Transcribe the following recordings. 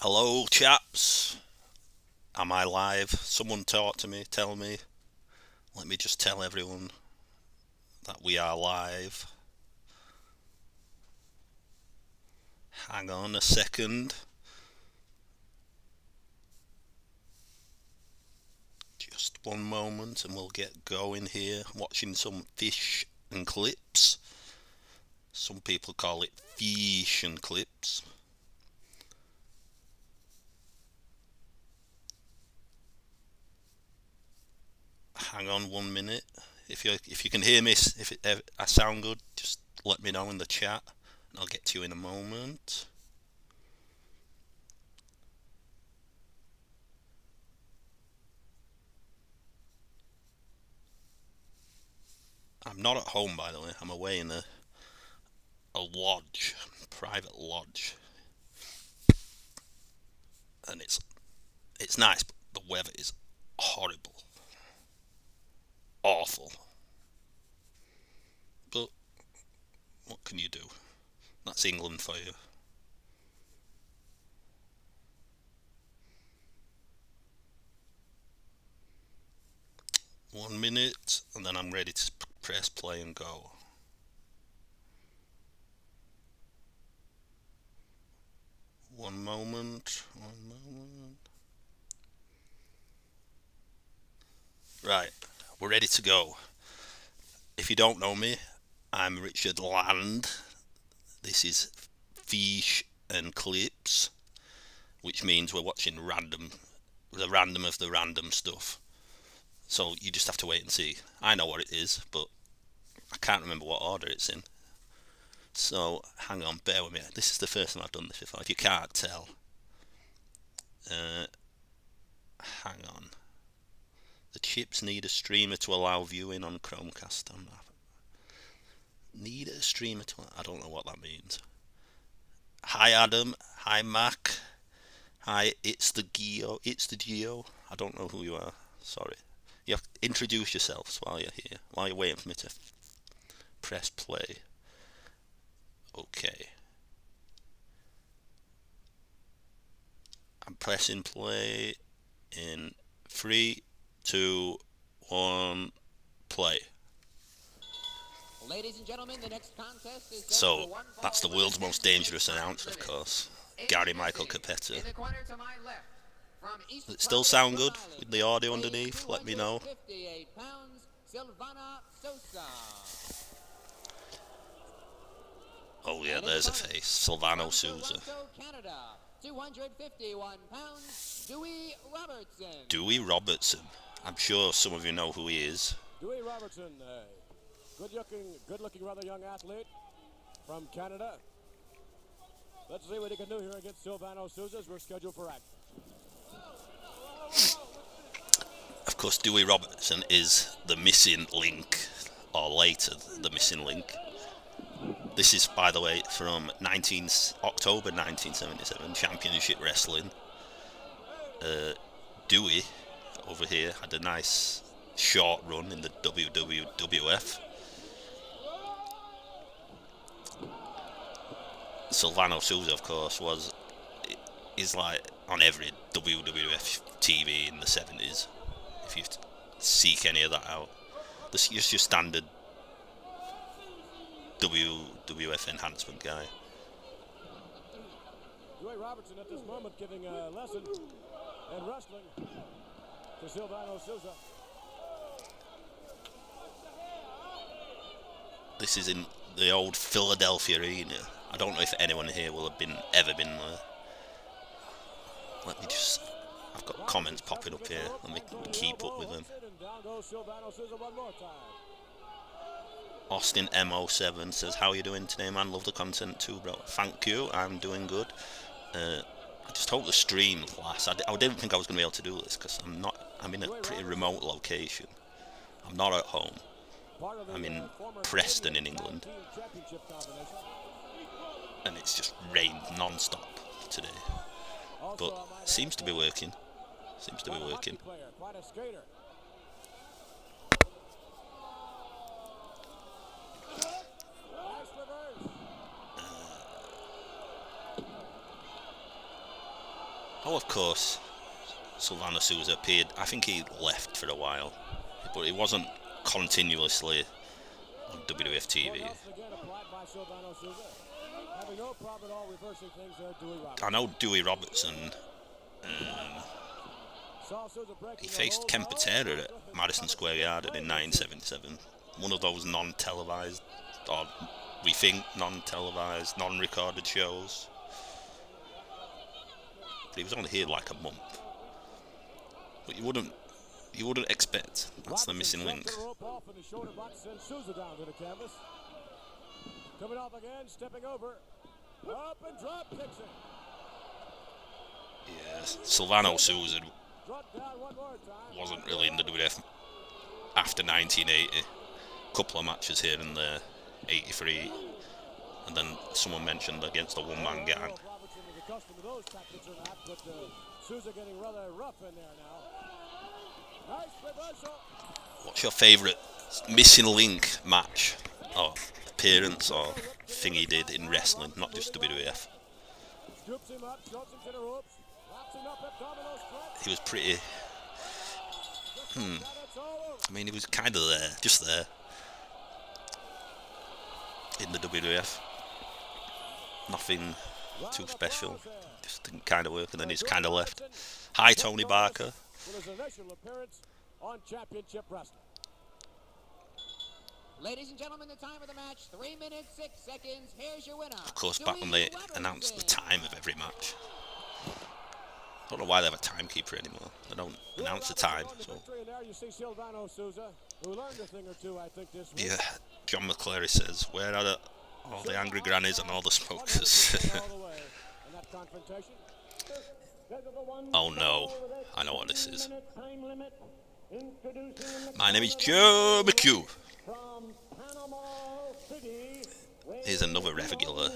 Hello, chaps. Am I live? Someone talk to me, tell me. Let me just tell everyone that we are live. Hang on a second. Just one moment and we'll get going here. Watching some fish and clips. Some people call it fish and clips. Hang on 1 minute. If you can hear me, if I sound good, just let me know in the chat, and I'll get to you in a moment. I'm not at home, by the way. I'm away in a lodge, private lodge, and it's nice, but the weather is horrible, awful. But what can you do? That's England for you. One minute, and then I'm ready to press play and go. One moment. Right, we're ready to go. If you don't know me, I'm Richard Land. This is Fish and Clips, which means we're watching the random of the random stuff. So you just have to wait and see. I know what it is, but I can't remember what order it's in. So hang on, bear with me. This is the first time I've done this before. If you can't tell, hang on. The chips need a streamer to allow viewing on Chromecast. Need a streamer to... I don't know what that means. Hi Adam. Hi Mac. Hi, it's the Geo. I don't know who you are. Sorry. You have to introduce yourselves while you're here. While you're waiting for me to press play. Okay. I'm pressing play in 3, 2, 1, play. Ladies and gentlemen, the next contest is so that's the world's most dangerous announcer, of course, Gary Michael Capetta. Does it still sound good with the audio underneath? Let me know. Oh yeah, there's a face. Silvano Souza. 251 pounds, Dewey Robertson. I'm sure some of you know who he is. Dewey Robertson, good-looking, rather young athlete from Canada. Let's see what he can do here against Silvano Souza as we're scheduled for action. Of course, Dewey Robertson is the missing link, or later the missing link. This is, by the way, from October 1977, Championship Wrestling. Dewey, over here, had a nice short run in the WWF. Silvano Souza, of course, is like on every WWF TV in the 70s. If you seek any of that out, this is your standard WWF enhancement guy. Dewey Robertson at this moment giving a lesson in wrestling to Silvano Souza. This is in the old Philadelphia Arena. I don't know if anyone here will have ever been there. Let me just... I've got comments popping up here. Let me keep up with them. Austin M07 says, how are you doing today, man? Love the content too, bro. Thank you, I'm doing good. I just hope the stream lasts. I didn't think I was going to be able to do this because I'm in a pretty remote location. I'm not at home. I'm in Preston in England. And it's just rained non-stop today. But it seems to be working. Oh, of course, Silvano Souza appeared. I think he left for a while, but he wasn't continuously on WWF TV. I know Dewey Robertson. He faced Ken Patera at Madison Square Garden in 1977. One of those non-televised, or we think non-televised, non-recorded shows. But he was only here like a month. But you wouldn't expect. That's the missing link. Coming off again, stepping over, up and drop kicks it. Yes, Silvano Souza wasn't really in the WWF after 1980. A couple of matches here and there, 83, and then someone mentioned against a one-man gang. Robertson is accustomed to those tactics or not, but Souza getting rather rough in there now. Nice reversal. What's your favourite missing link match or appearance or thing he did in wrestling, not just WWF? Scoops him up, shoves him to the ropes, locks him up, abdominal stretch. He was pretty. I mean, he was kind of there, just there in the WWF. Nothing too special. Just didn't kind of work, and then he's kind of left. Hi, Tony Barker. With his initial appearance on Championship Wrestling. Ladies and gentlemen, the time of the match, 3 minutes, 6 seconds. Here's your winner. Of course, back when they announced the time of every match. I don't know why they have a timekeeper anymore. They don't announce the time. So. You see Silvano Souza, who learned a thing or two, I think, this week. Yeah, John McClary says, where are all the angry grannies and all the smokers? Oh no, I know what this is. My name is Joe McHugh. Here's another regular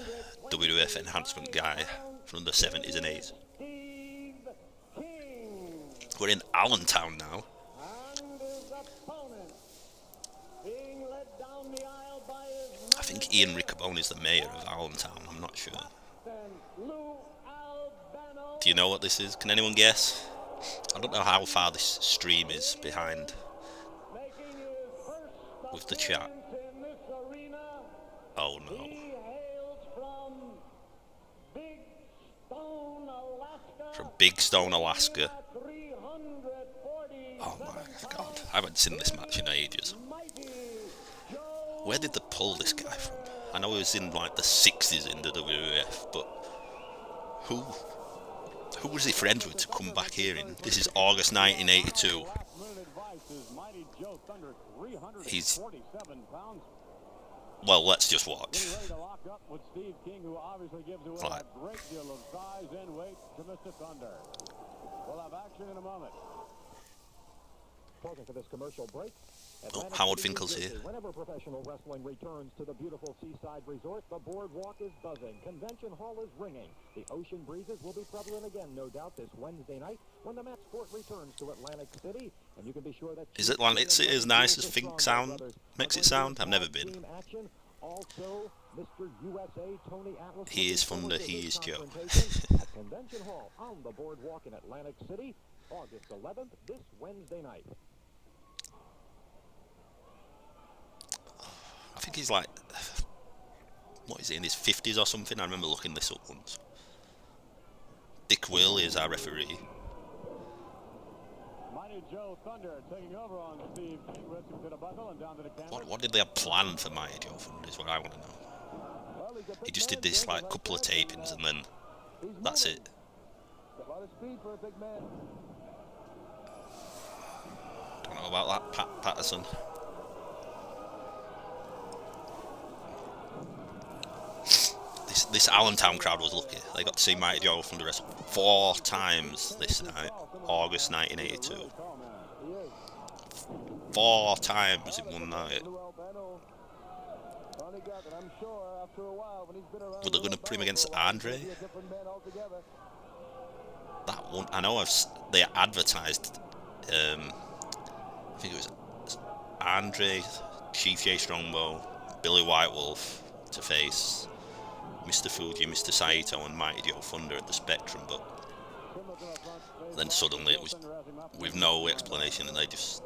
WWF enhancement guy from the 70s and 80s. We're in Allentown now. I think Ian Riccoboni is the mayor of Allentown, I'm not sure. Do you know what this is? Can anyone guess? I don't know how far this stream is behind with the chat. Oh no. From Big Stone, Alaska. Oh my god, I haven't seen this match in ages. Where did they pull this guy from? I know he was in like the 60s in the WWF, but who was he friends with to come back here in? This is August 1982. He's... Well, let's just watch. Right. We'll have action in a moment. For this commercial break. Oh, Howard Finkel's here. Whenever professional wrestling returns to the beautiful seaside resort, the boardwalk is buzzing. Convention hall is ringing. The ocean breezes will be prevalent again, no doubt, this Wednesday night when the match sport returns to Atlantic City. And you can be sure that... Is Atlantic City as nice as Fink makes it sound? I've never been. Also, Mr. USA, Tony Atlas. He is from the He Is Joe. At Convention Hall on the boardwalk in Atlantic City, August 11th, this Wednesday night. I think he's like, what is he, in his 50s or something? I remember looking this up once. Dick Whaley is our referee. Mighty Joe Thunder taking over on Steve King, to the buckle and down to the canvas. What did they have planned for Mighty Joe Thunder is what I want to know. He just did this like couple of tapings and then that's it. A lot of speed for a big man. Don't know about that, Patterson. This Allentown crowd was lucky. They got to see Mighty Joe Thunder wrestle 4 times this night, August 1982. 4 times in one night. Were they going to put him against Andre? That one, I know they advertised, I think it was Andre, Chief J Strongbow, Billy White Wolf to face Mr. Fuji, Mr. Saito and Mighty Joe Thunder at the Spectrum, but Then suddenly it was with no explanation, and they just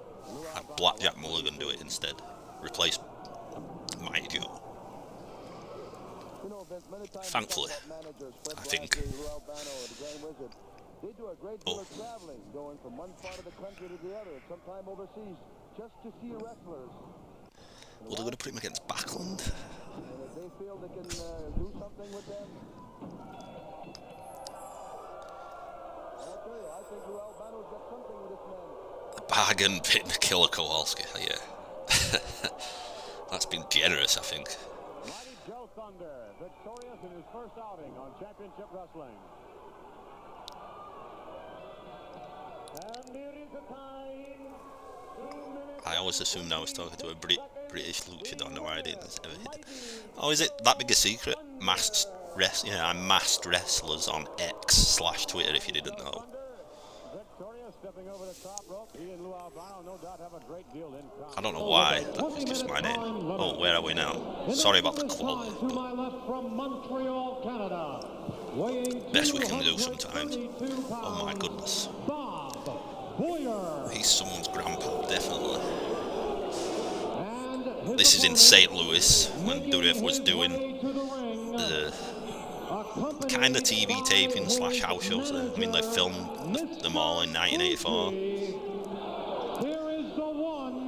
had Blackjack Mulligan do it instead. Replace Mighty Joe. Thankfully, I think. They do a great deal of traveling, going from one part of the country to the other, sometime overseas, just to see wrestlers. Well, they're going to put him against Backlund. And if they feel they can do something with them, I'll tell you, I think Lou Albano's got something with this man. Bargain pin Killer Kowalski, yeah. That's been generous, I think. Mighty Joe Thunder, victorious in his first outing on Championship Wrestling. And it is a time. I always assumed I was talking to a British luchador. No idea that's ever hit. Oh, is it that big a secret? I'm masked wrestlers on X/Twitter. If you didn't know. I don't know why. That was just my name. Oh, where are we now? Sorry about the quality. Best we can do sometimes. Oh my goodness. He's someone's grandpa, definitely. This is in St. Louis when WWF was doing the kind of TV taping / house shows there. I mean, they filmed them all in 1984. Here is the one,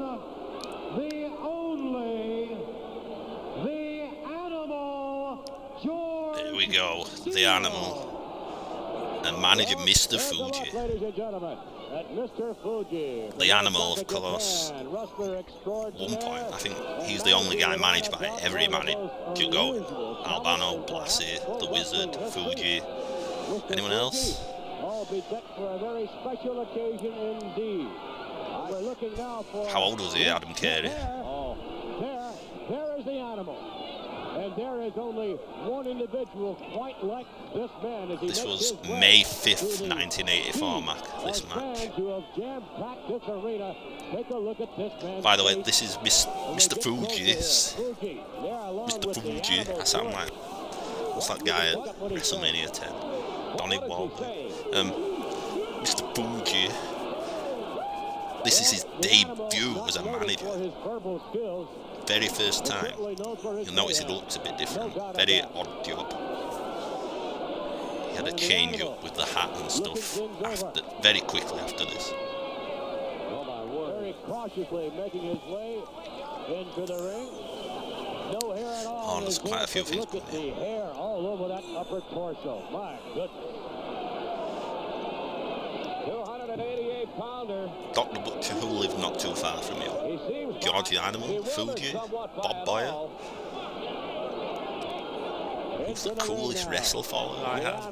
the only, the Animal, George. Here we go, the Animal. And manager Mr. Fuji. Ladies and gentlemen, at Mr. Fuji. The Animal, of course. At one point, I think he's the only guy managed by every manager going. Albano, Blassie, The Wizard, Fuji. Anyone else? All be decked for a very special occasion indeed. We're looking now for. How old was he, Adam Carey? There is the Animal. And there is only one individual quite like this man. As he This makes was his way May 5th, 1984, Mac, this match. fans who have jam-packed this arena. Take a look at this man's By the way, face. this is Mr. Fuji's. Fuji. There along Mr. with the Fuji, Animal. I sound like, what's that guy at WrestleMania 10? Donnie Wahlberg. Mr. Fuji. This is his debut as a manager. For his verbal skills. Very first time. You'll notice he looks a bit different. Very odd job. He had a change up with the hat and stuff very quickly after this. Very cautiously making his way into the ring. No hair at all. Oh, there's quite a few things Look at the hair all over that upper torso. My goodness. 288-pounder. Dr. Butcher, who lived not too far from you. George the Animal, Fuji, Bob Boyer. Who's the coolest wrestler follower I have? I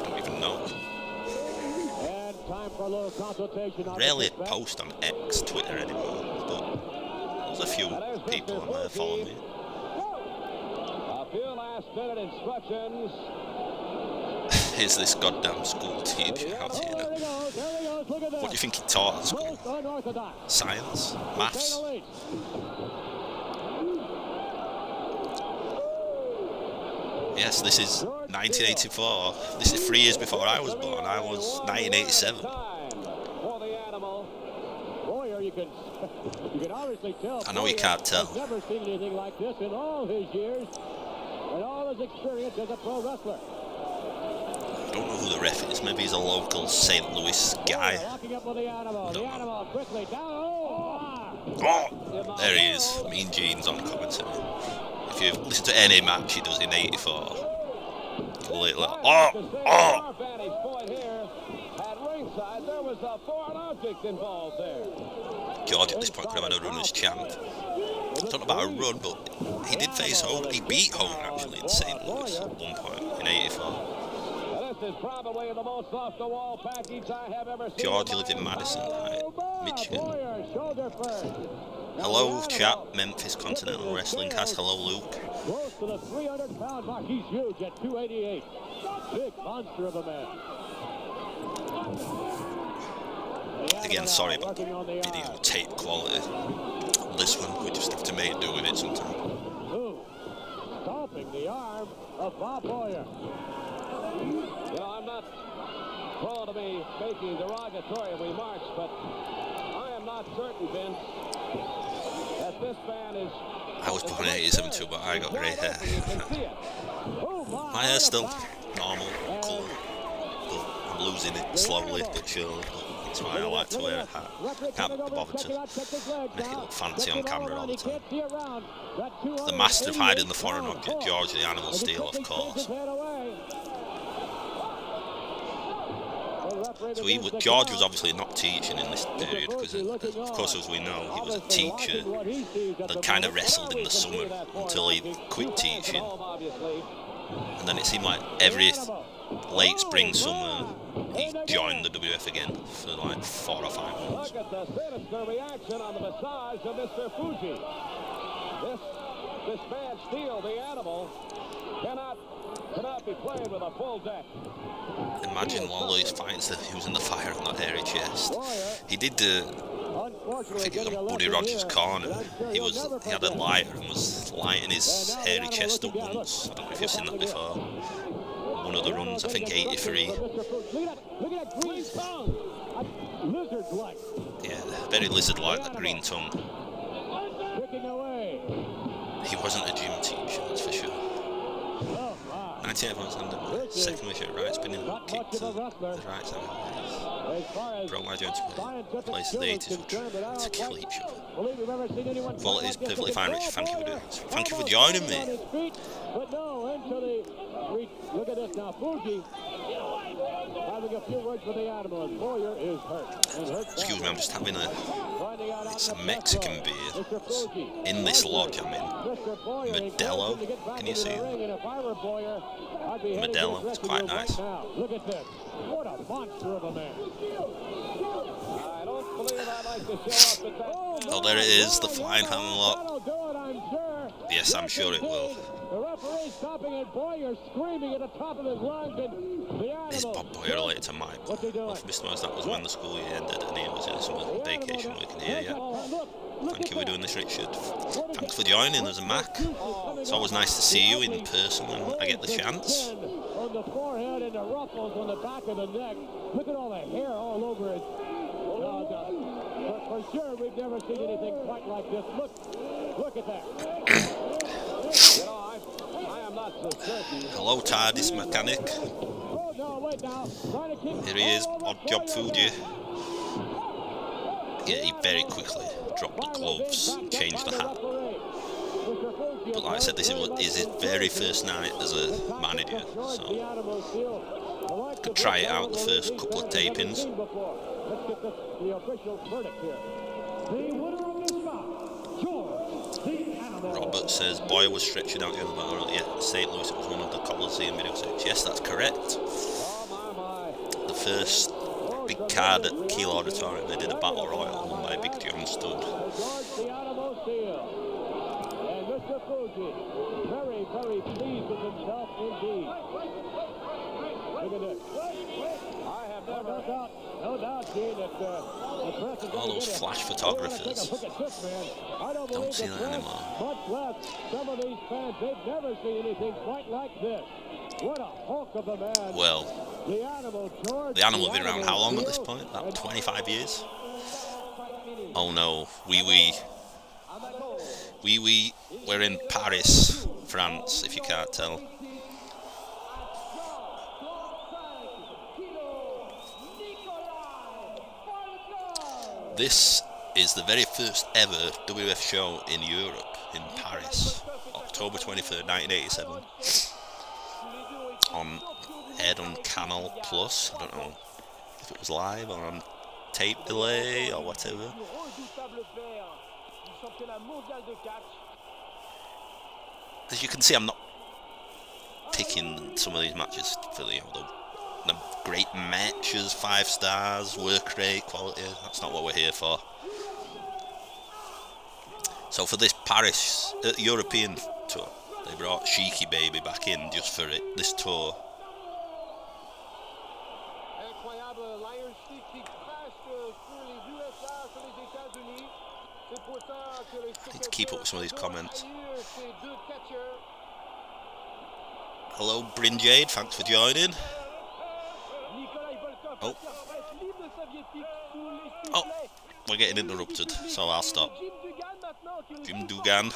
don't even know. Rarely post on X, Twitter anymore, but there's a few people on there following me. A few last-minute instructions. Here's this goddamn school teacher out here now. What do you think he taught at school? Science? Maths? Yes, this is 1984. This is 3 years before I was born. I was 1987. I know you can't tell. Never seen anything like this in all his years and all his experience as a pro wrestler. I don't know who the ref is. Maybe he's a local St. Louis guy. I don't know. Oh, there he is. Mean Gene's on commentary. If you listen to any match he does in 84, you'll like, George at this point could have had a runner's chant. I don't know about a run, but he did face Hogan. He beat Hogan actually in St. Louis at one point in 84. George lived in Madison, Michigan. Hello, chat, Memphis Continental Wrestling Cast. Hello, Luke. Close to the 300-pound mark. He's huge at 288. Big monster of a man. Again, sorry about the video tape quality. This one, we just have to make do with it sometimes. Stomping the arm of Bob Boyer. You know, prone to be making derogatory remarks, but I am not certain, Vince, that this man is... I was born in 87 too, but I got grey hair. My hair's still normal, cool, but I'm losing it slowly but surely. That's why I like to wear a hat. Can't be bothered to make it look fancy on camera all the time. The master of hiding the foreign object, George the Animal Steele, of course. So George was obviously not teaching in this period, because of course, as we know, he was a teacher that kind of wrestled in the summer until he quit teaching. And then it seemed like every late spring, summer, he joined the WWF again for like 4 or 5 months. Look at the sinister reaction on the massage of Mr. Fuji. This man, Steele, the Animal, cannot be played with a full deck. Imagine all these fights that he was in the fire on that hairy chest. He did I think it was on Buddy Rogers' corner. He had a lighter and was lighting his hairy chest up once. I don't know if you've seen that before. One of the runs, I think 83. Yeah, very lizard-like, that green tongue. He wasn't a gym teacher, that's for sure. 1981 stand up, second wish at right, spinning kick to the right side of the face. Broke my joint to place the 80s would try to cleat you. Quality is perfectly fine, Rich. Thank you for doing this. Thank you for joining me. Look at this now, Fuji having a few words with the Animal, and Boyer is hurt. Excuse me, I'm just having it's a Mexican beer in this lodge I'm in. Modelo, can you see it? Modelo, it's quite nice. Look at this. What a monster of a man. I don't believe I'd like to show off the Oh, there it is, the flying hammerlock. Yes, I'm sure it will. The referee stopping and Boyer screaming at the top of his lungs, and the Animal... Is Bob Boyer related to Mike? Well, if Mr. Mose, that was when the school year ended and he was in some vacation working here, yeah. Thank you for doing this, Richard. Thanks for joining us, Mac. It's always nice to see you in person when I get the chance. On the forehead and the ruffles on the back of the neck. Look at all the hair all over it. For sure, we've never seen anything quite like this. Look at that. You know, I am not so certain. Hello, TARDIS mechanic. Oh, no, wait now. Here he is, Odd Job Fuji. Yeah, he very quickly dropped the gloves and changed the hat. But like I said, this is his very first night as a manager, so could try it out the first couple of tapings. Let's get the official verdict here. The winner of this bout, George the Animal. Robert says Boyer was stretching out the other battle. Yeah, St. Louis, it was one of the Coliseum video sets. Yes, that's correct. The first big card at Kiel Auditorium, they did a battle royal won by Big John Studd. George the Animal Steele. And Mr. Fuji, very, very pleased with himself indeed. Look at this. I have never no doubt, Gene, that the press is all those flash photographers. Look at this, man. I Don't see that anymore. Much less some of these fans, they've never seen anything quite like this. What a hulk of a man. Well, the Animal, George. the Animal have been around how long at this point? About 25 years? Oh no, we're in Paris, France, if you can't tell. This is the very first ever WWF show in Europe, in Paris, October 23rd, 1987. Aired on Canal Plus. I don't know if it was live or on tape delay or whatever. As you can see, I'm not picking some of these matches for the great matches, 5 stars, work rate, quality. That's not what we're here for. So for this Paris European tour, they brought Cheeky Baby back in just for this tour. I need to keep up with some of these comments. Hello, Bryn Jade, thanks for joining. Oh. Oh. We're getting interrupted, so I'll stop. Jim Duggan.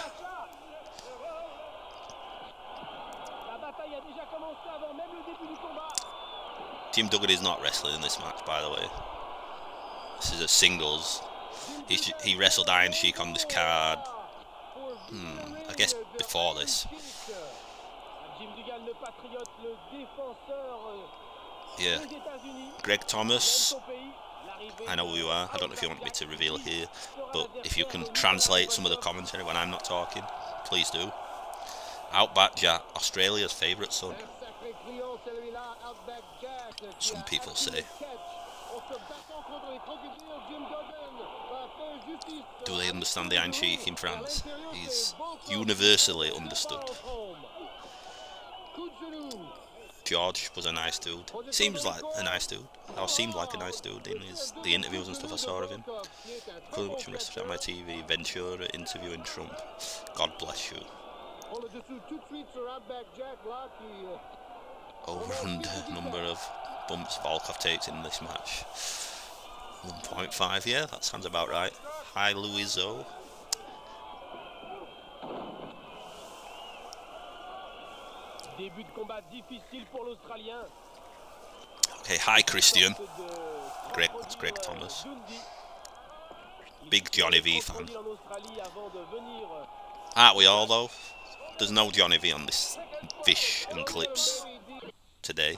Jim Duggan is not wrestling in this match, by the way. This is a singles. He wrestled Iron Sheik on this card. I guess before this. Yeah. Greg Thomas. I know who you are. I don't know if you want me to reveal here, but if you can translate some of the commentary when I'm not talking, please do. Outback Jack, Australia's favourite son. Some people say. Do they understand the Iron Sheik in France? He's universally understood. George was a nice dude. Seems like a nice dude. Or seemed like a nice dude in the interviews and stuff I saw of him. Couldn't watch him wrestle on my TV. Ventura interviewing Trump. God bless you. Over under number of bumps Volkov takes in this match. 1.5, yeah, that sounds about right. Hi, Louiso. Okay, hi, Christian. Greg, that's Greg Thomas. Big Johnny V fan. Aren't we all, though? There's no Johnny V on this Fish and Clips today.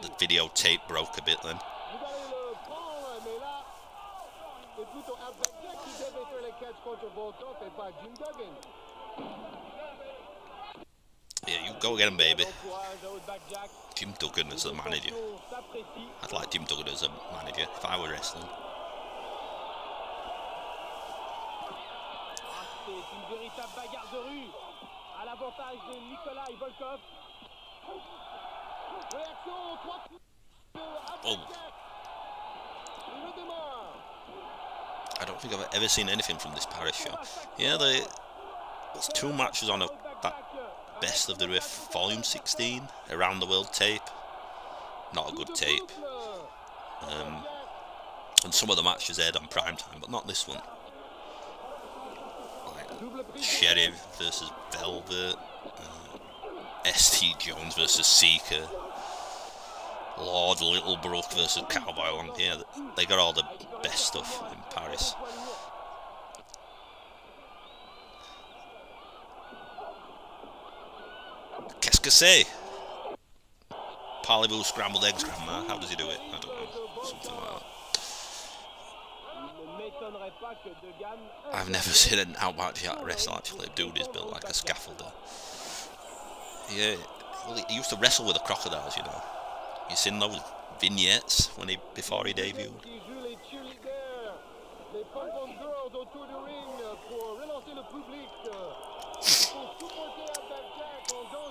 The videotape broke a bit then. Yeah, you go get him, baby. Jim Duggan as the manager. I'd like Jim Duggan as a manager if I were wrestling. Oh. I don't think I've ever seen anything from this Paris show. Yeah, there's 2 matches on that Best of the Riff Volume 16 Around the World tape. Not a good tape. And some of the matches aired on prime time, but not this one. Like Sheriff versus Velvet, ST Jones versus Seeker, Lord Littlebrook versus Cowboy Long. Yeah, they got all the best stuff in Paris. Qu'est-ce que c'est? Parlez-vous scrambled eggs, Grandma? How does he do it? I don't know. Something like that. I've never seen an Outback Jack wrestle, actually. Dude is built like a scaffolder. Yeah, well, he used to wrestle with the crocodiles, you know. You seen those vignettes before he debuted?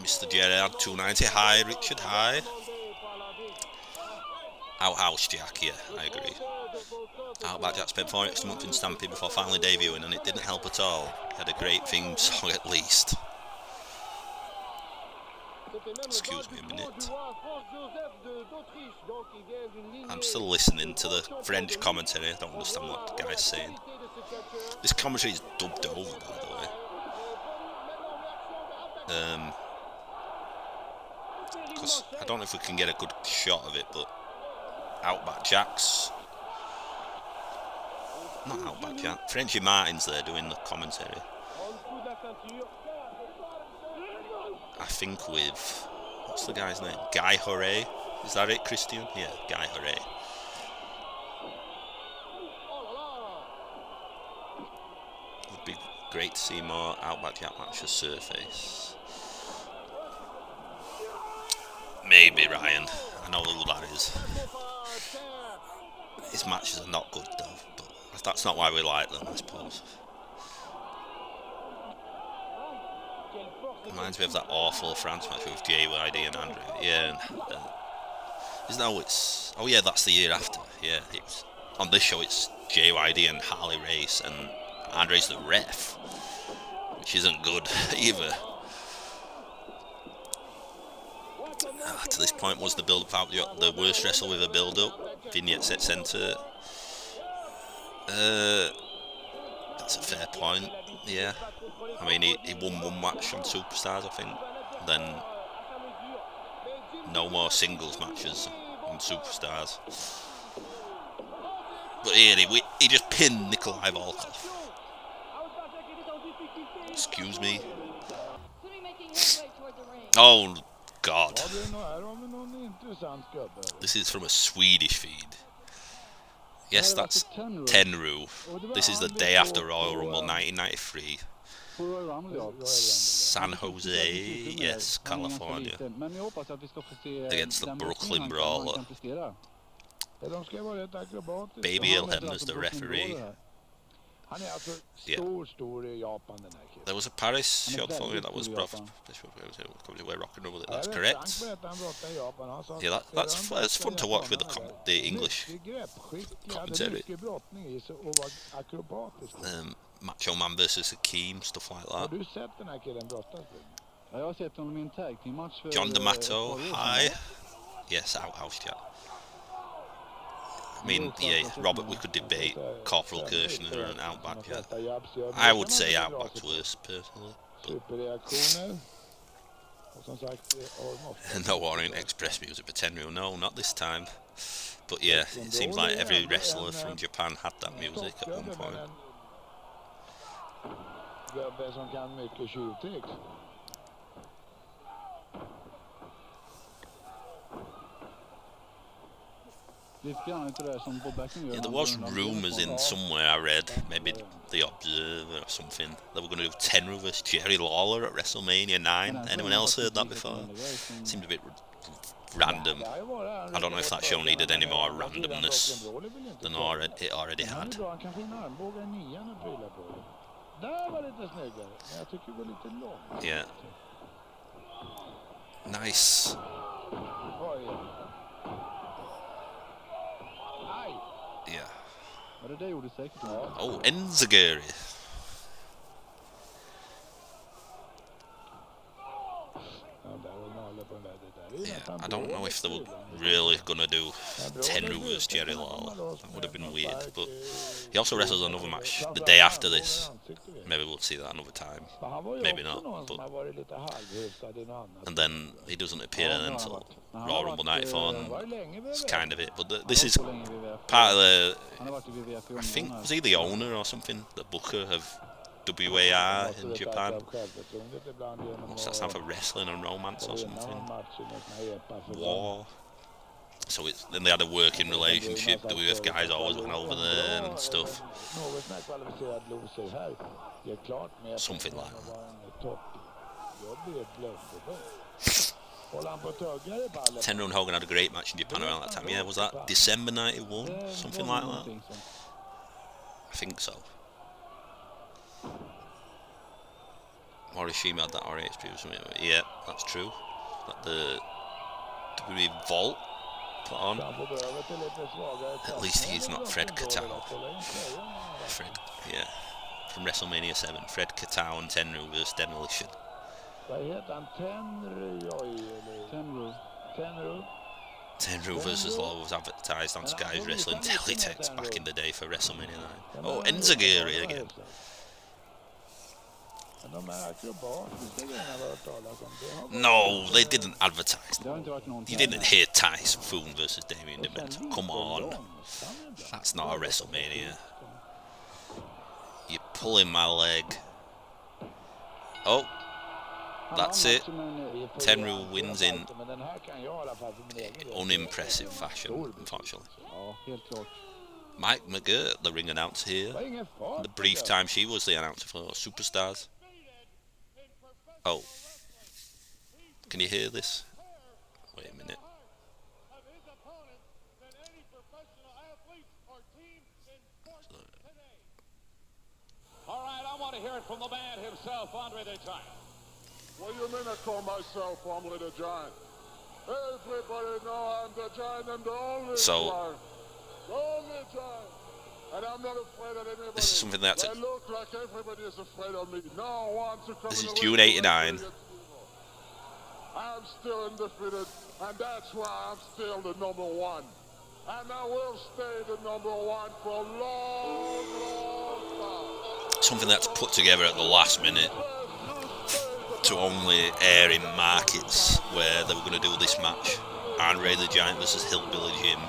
Mr. Gerard 290, hi Richard, hi. Outhouse Jack, yeah, I agree. Outback Jack spent 4 extra months in Stampede before finally debuting, and it didn't help at all. He had a great theme song at least. Excuse me a minute. I'm still listening to the French commentary. I don't understand what the guy's saying. This commentary is dubbed over, by the way. Because I don't know if we can get a good shot of it, but Outback Jack's... Not Outback Jack. Frenchy Martin's there doing the commentary. I think with... What's the guy's name? Guy Hooray? Is that it, Christian? Yeah, Guy Hooray. Would be great to see more Outback Jack matches surface. Maybe, Ryan. I know who that is. His matches are not good, though, but that's not why we like them, I suppose. Reminds me of that awful France match with JYD and Andre. Yeah, isn't that it's... Oh yeah, that's the year after. Yeah, it's on this show it's JYD and Harley Race, and Andre's the ref, which isn't good either. to this point was the build-up out the worst wrestle with a build-up. Vignette set centre. That's a fair point. Yeah. I mean, he won one match on Superstars, I think. Then no more singles matches on Superstars. But here he just pinned Nikolai Volkov. Excuse me. Oh God. This is from a Swedish feed. Yes, that's Tenru. This is the day after Royal Rumble 1993. San Jose, yes, California. Against the Brooklyn Brawler. Baby Elhemner's the referee. Yeah. There was a Paris shot for me that was we're rocking over it. That's correct. Yeah, that's fun to watch with the English commentary. Macho Man versus Hakeem, stuff like that. John D'Amato, hi. Yes, outhouse chat. I mean, yeah, Robert, we could debate Corporal Kirshner and Outback. Yeah. I would say Outback's worse, personally. But no Orient Express music for Tenryu, no, not this time. But yeah, it seems like every wrestler from Japan had that music at one point. Yeah, there was rumours in somewhere I read, maybe The Observer or something, that we're going to do Tenru vs Jerry Lawler at WrestleMania 9. Anyone else heard that before? Seemed a bit random. I don't know if that show needed any more randomness than it already had. Yeah. Nice. Yeah. Oh, Enziguri. Yeah, I don't know if they were really going to do Tenru vs Jerry Lawler. That would have been weird. But he also wrestles another match the day after this. Maybe we'll see that another time. Maybe not. But and then he doesn't appear until Royal Rumble 94, and it's kind of it. But this is part of the... I think, was he the owner or something? The booker of WAR in Japan. What's that stand for? Wrestling and Romance or something? War. So then they had a working relationship. WWF guys always went over there and stuff. Something like that. Tenru and Hogan had a great match in Japan around that time. Yeah, was that December 91? Something like that? I think so. Morishima had that RHP or something. Yeah, that's true. That the WWE Vault put on. At least he's not Fred Katao. Fred, yeah. From WrestleMania 7. Fred Katao and Tenru vs Demolition. Tenru vs Law was advertised on Sky's Wrestling Teletext back in the day for WrestleMania 9. Oh, Enziguri again. No, they didn't advertise. You didn't hear Typhoon versus Damien Demento. Come on. That's not a WrestleMania. You're pulling my leg. Oh, that's it. Tenru wins in unimpressive fashion, unfortunately. Mike McGirt, the ring announcer here. The brief time she was the announcer for Superstars. Oh, can you hear this? Wait a minute. All right, I want to hear it from the man himself, Andre the Giant. What do you mean I call myself Andre the Giant? Everybody know I'm the Giant and the only Giant. The only Giant. And I'm not afraid of anybody. This is something that look like everybody is afraid of me. No one to come. This is June '89. I'm I'm still undefeated, and that's why I'm still the #1. And I will stay the #1 for a long, long time. Something that's put together at the last minute to only air in markets where they were going to do this match. Andre the Giant versus Hillbilly Jim.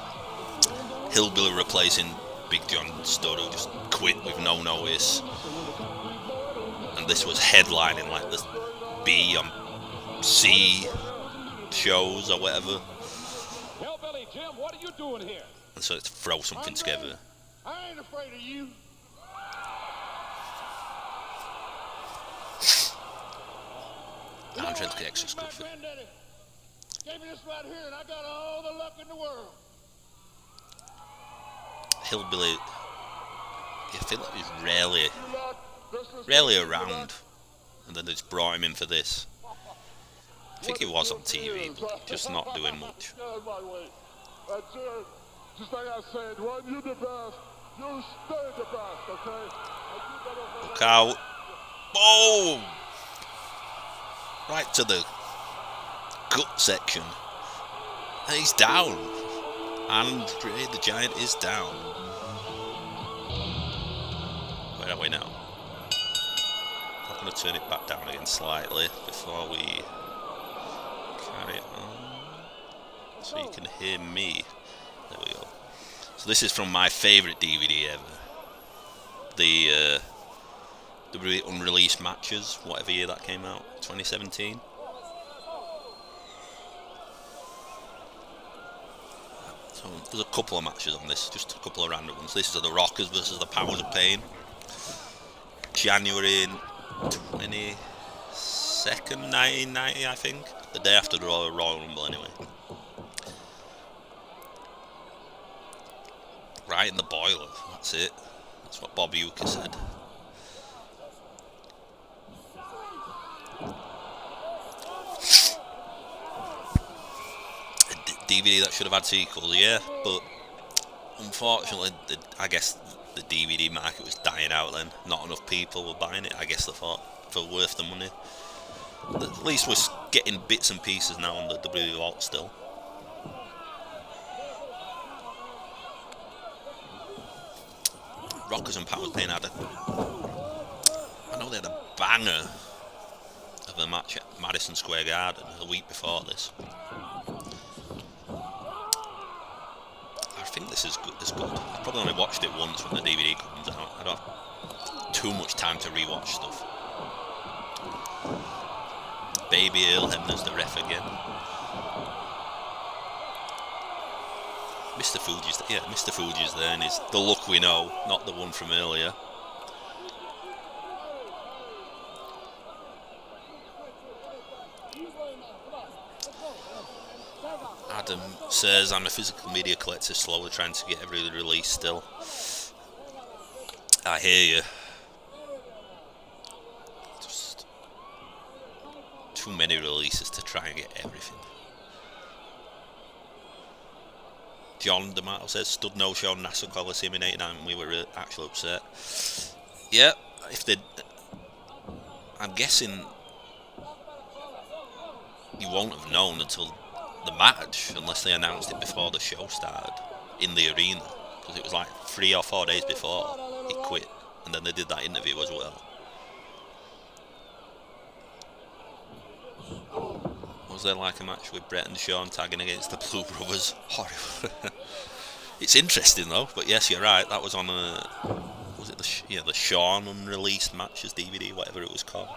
Hillbilly replacing Big John Studd, who just quit with no notice. And this was headlining like the B on C shows or whatever. Hillbilly Jim, what are you doing here? And so to throw something together. I ain't afraid of you. Andre's extra My good for granddaddy gave me this right here, and I got all the luck in the world. Hillbilly. I feel like he's rarely around, and then they just brought him in for this. I think he was on TV, but just not doing much. That's it. Just like I said, when you the best, you stay the best, okay? Look out. Boom! Right to the gut section. And he's down. Andre the Giant is down. Where are we now? I'm going to turn it back down again slightly before we carry on. So you can hear me. There we go. So this is from my favourite DVD ever. The unreleased matches, whatever year that came out, 2017. So there's a couple of matches on this, just a couple of random ones. This is the Rockers versus the Powers of Pain. January 22nd, 1990, I think. The day after the Royal Rumble, anyway. Right in the boiler, that's it. That's what Bob Uecker said. DVD that should have had sequels, yeah, but unfortunately, I guess the DVD market was dying out then. Not enough people were buying it. I guess they thought for worth the money. At least we're getting bits and pieces now on the WWE Vault still. Rockers and Powers Pain had I know they had a banger of a match at Madison Square Garden the week before this. I think this is good. I've probably only watched it once when the DVD comes out. I don't have too much time to rewatch stuff. Baby Earl Hebner's the ref again. Mr. Fuji's there. Yeah, Mr. Fuji's there, and it's the look we know, not the one from earlier. Adam says, I'm a physical media collector, slowly trying to get every release still. I hear you. Just too many releases to try and get everything. John D'Amato says, stood no show on Nassau Coliseum in '89 and we were actually upset. Yeah, if they... I'm guessing you won't have known until the match, unless they announced it before the show started in the arena, because it was like 3 or 4 days before he quit, and then they did that interview as well. Was there like a match with Bret and Shawn tagging against the Blue Brothers? Horrible. It's interesting though, but yes, you're right, that was on a... was it the Shawn unreleased matches DVD, whatever it was called.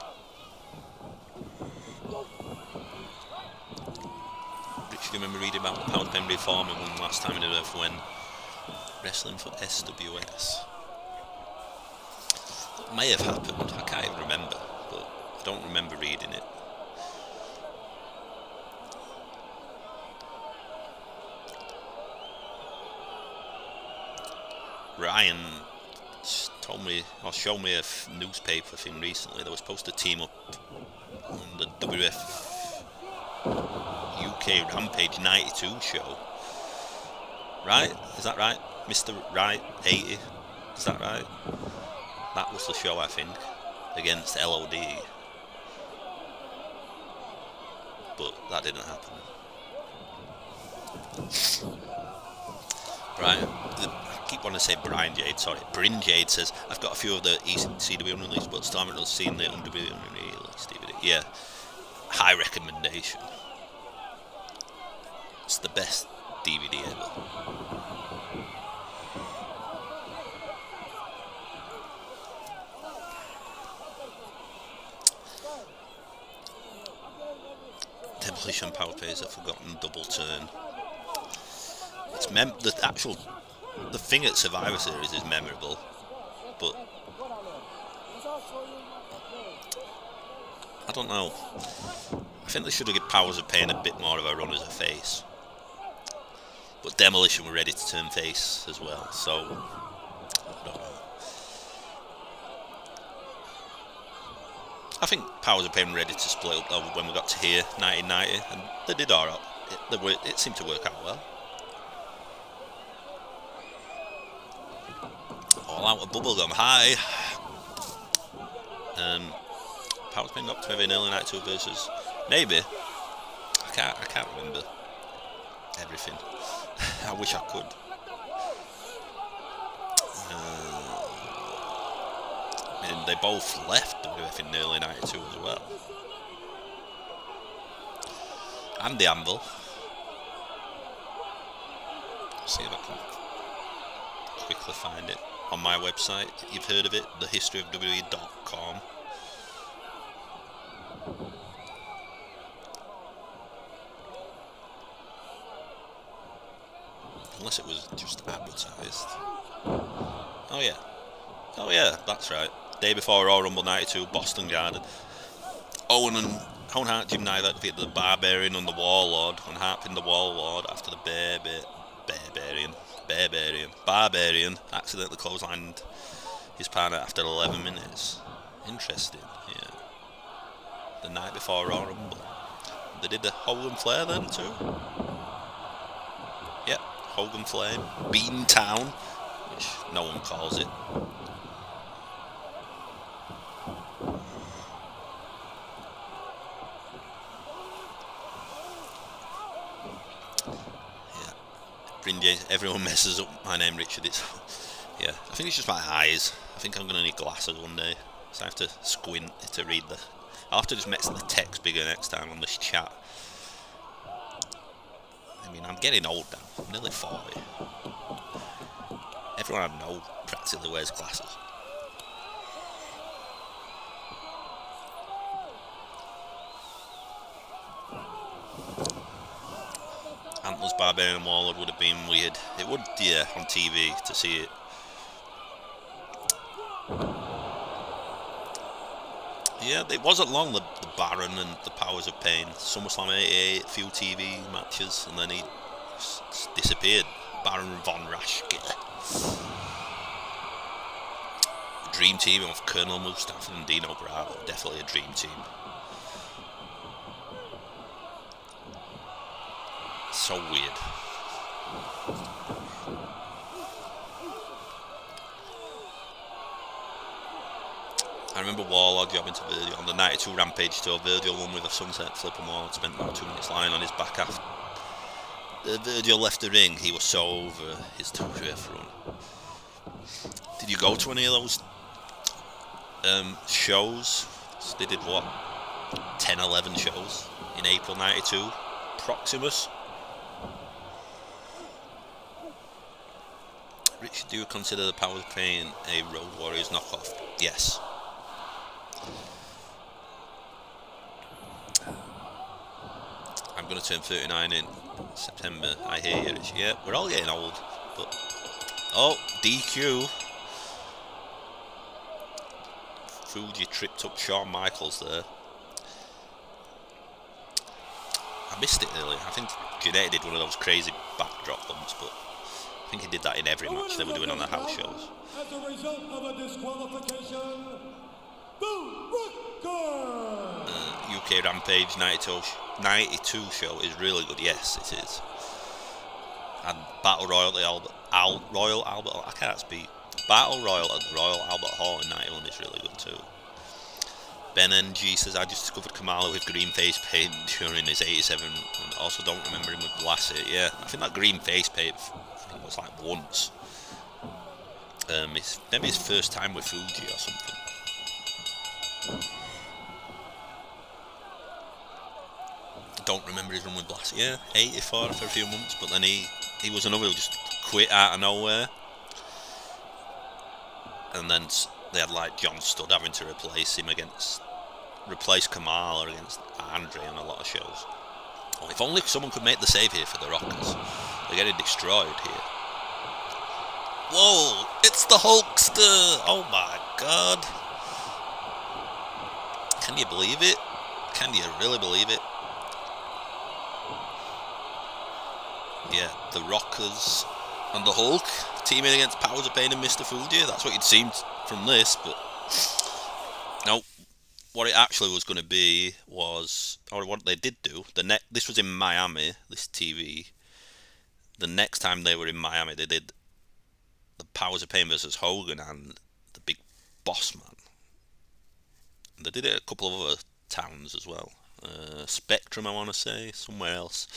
Do you remember reading about the Powers Pain reforming one last time in Earth when wrestling for SWS? It may have happened, I can't even remember, but I don't remember reading it. Ryan told me, or showed me a newspaper thing recently. They were supposed to team up on the WWF UK Rampage 92 show. Right? Is that right? Mr. Right 80? Is that right? That was the show, I think, against LOD. but that didn't happen. Brian, I keep wanting to say Brian Jade, sorry. Bryn Jade says, I've got a few of the ECW unreleased, but still haven't seen the WWE unreleased DVD. Yeah, high recommendation. It's the best DVD ever. Demolition power plays a forgotten double turn. It's the thing at Survivor Series is memorable, but I don't know. I think they should have given Powers of Pain a bit more of a run as a face. But Demolition were ready to turn face as well, so I don't know. I think Powers of Pain were ready to split up though when we got to here, 1990, and they did alright. It seemed to work out well. All out of bubblegum. Hi. Powers of Pain got to maybe an early 92 versus maybe. I can't remember everything. I wish I could. And they both left WWF in early 92 as well. And the Anvil. See if I can quickly find it on my website. You've heard of it, thehistoryofWWE.com. Unless it was just advertised. Oh yeah, that's right. Day before Royal Rumble 92, Boston Garden. Owen Hart, Jim Nyla defeated the Barbarian and the Warlord, and Hart pinned the Warlord after the Barbarian accidentally clotheslined his partner after 11 minutes. Interesting, yeah. The night before Royal Rumble. They did the Hogan Flair then too. Yep, Hogan Flair, Beantown, which no one calls it. Everyone messes up my name, Richard. Yeah, I think it's just my eyes. I think I'm going to need glasses one day, so I have to squint to read I'll have to just make the text bigger next time on this chat. I mean, I'm getting old now. I'm nearly 40. Everyone I know practically wears glasses. Antlers, Barbarian and Warlord would have been weird. It would, yeah, on TV to see it. Yeah, it wasn't long, the Baron and the Powers of Pain. SummerSlam 88, few TV matches, and then he disappeared. Baron von Raschke. Dream team of Colonel Mustafa and Dino Bravo. Definitely a dream team. So weird. I remember Warlord jobbing to Virgil on the 92 Rampage tour. Virgil won with a sunset flip, and Warlord spent about 2 minutes lying on his back after Virgil left the ring. He was so over his WWF run. Did you go to any of those shows? So they did what? 10, 11 shows in April 92. Proximus. Richard, do you consider the Powers of Pain a Road Warriors knockoff? Yes. I'm going to turn 39 in September. I hear you, Richard. Yeah, we're all getting old. But oh, DQ. Fuji tripped up Shawn Michaels there. I missed it earlier. I think Jannetty did one of those crazy backdrop bumps, but I think he did that in every match they were doing on the house shows. As a result of a disqualification, the record! UK Rampage 92 show is really good. Yes, it is. And Battle Royal at the Royal Albert. I can't speak. Battle Royal at the Royal Albert Hall in 91 is really good too. Ben NG says, I just discovered Kamala with green face paint during his 87 and also don't remember him with Blassie. Yeah, I think that green face paint was like once. It's maybe his first time with Fuji or something. Don't remember his run with Blassie. Yeah, 84 for a few months, but then he was another who just quit out of nowhere. And then they had like John Studd having to replace Kamal or against Andre on a lot of shows. Oh, if only someone could make the save here for the Rockers. They're getting destroyed here. Whoa, it's the Hulkster! Oh my god. Can you believe it? Can you really believe it? Yeah, the Rockers and the Hulk teaming against Powers of Pain and Mr. Fuji. That's what you'd seen from this, but no. What it actually was going to be was, or what they did do, this was in Miami, this TV. The next time they were in Miami, they did the Powers of Pain versus Hogan and the Big Boss Man. They did it at a couple of other towns as well. Spectrum, I want to say, somewhere else.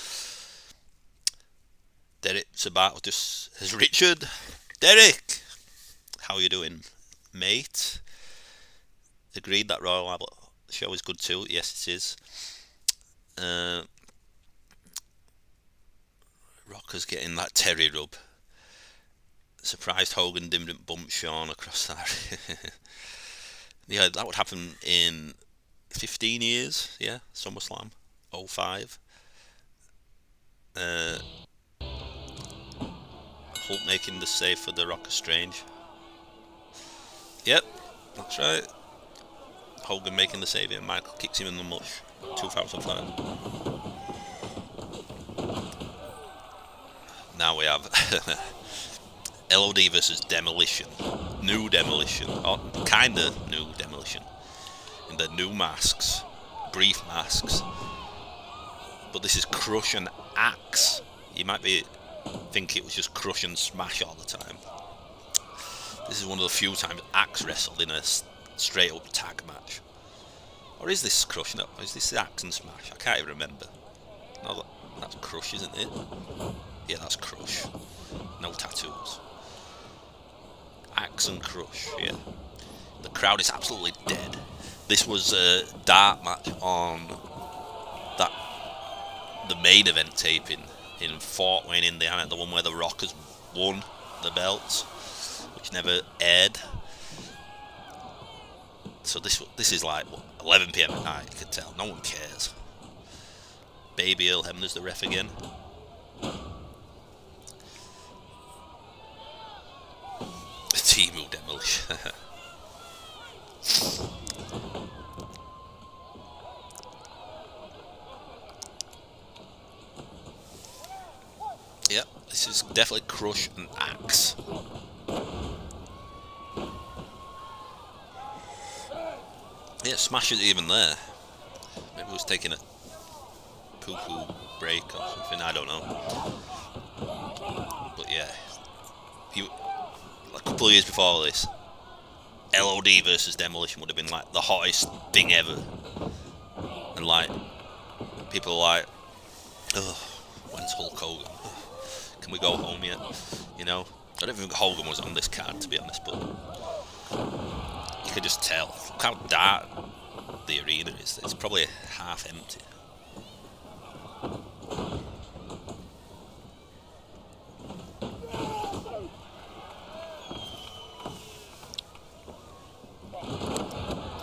Derek Sabato just has Richard. Derek, how you doing, mate? Agreed that Royal Albert show is good too. Yes, it is. Rocker's getting that Terry rub. Surprised Hogan didn't bump Shawn across that. Yeah, that would happen in 15 years. Yeah, SummerSlam 05. Hulk making the save for the Rocker Strange. Yep, that's right. Hogan making the save here. Michael kicks him in the mush. 2005. Now we have LOD versus Demolition. New Demolition. Or kinda new Demolition. In the new masks. Brief masks. But this is Crush and Axe. You might think it was just Crush and Smash all the time. This is one of the few times Axe wrestled in a straight up tag match. Or is this Crush? No, is this Axe and Smash? I can't even remember. No, that's Crush, isn't it? Yeah, that's Crush. No tattoos. Axe and Crush, yeah. The crowd is absolutely dead. This was a dark match on the main event taping in Fort Wayne, Indiana, the one where the Rockers won the belts, which never aired. So this is like what, 11 PM at night. You can tell no one cares. Baby Earl Hebner's the ref again. Timu Demolition. Yep, this is definitely Crush and Axe. Yeah, Smash isn't even there. Maybe he was taking a poo-poo break or something, I don't know. But yeah, a couple of years before this, LOD versus Demolition would have been like the hottest thing ever. And like, people are like, oh, when's Hulk Hogan? Can we go home yet? You know, I don't think Hogan was on this card, to be honest, but you could just tell. Look how dark the arena is. It's probably half empty.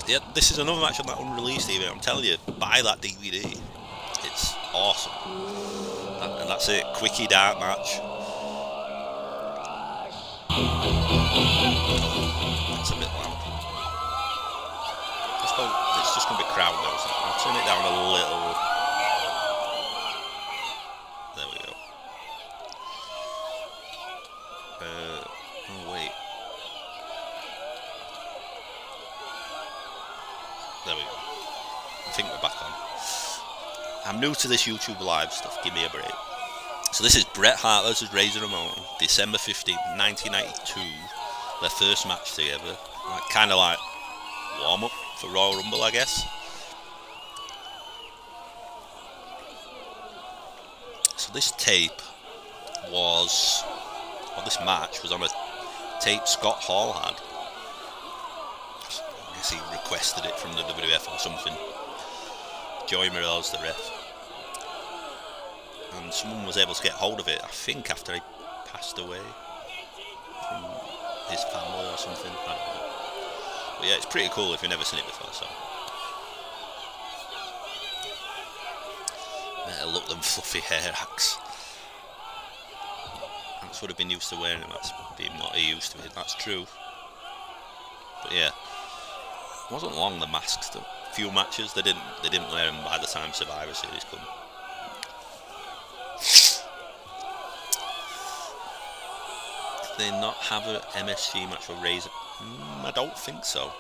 Yeah, this is another match on that unreleased DVD. I'm telling you, buy that DVD. It's awesome. And that's it. Quickie dark match. That's a bit loud. It's just going to be crowd noise. I'll turn it down a little. There we go. Oh wait. There we go. I think we're back on. I'm new to this YouTube live stuff. Give me a break. So this is Bret Hart versus Razor Ramon, December 15th, 1992. Their first match together. Kind of like warm up for Royal Rumble, I guess. So this tape was, or this match was on a tape Scott Hall had. I guess he requested it from the WWF or something. Joey Morello's the ref. And someone was able to get hold of it, I think after he passed away from his family or something. I don't know. But yeah, it's pretty cool if you've never seen it before, so. Better look them fluffy hair hacks. Hanks would have been used to wearing them, that's being what he used to be, that's true. But yeah, it wasn't long, the masks, the few matches, they didn't wear them by the time Survivor Series come. Did they not have a MSG match for Razor? I don't think so.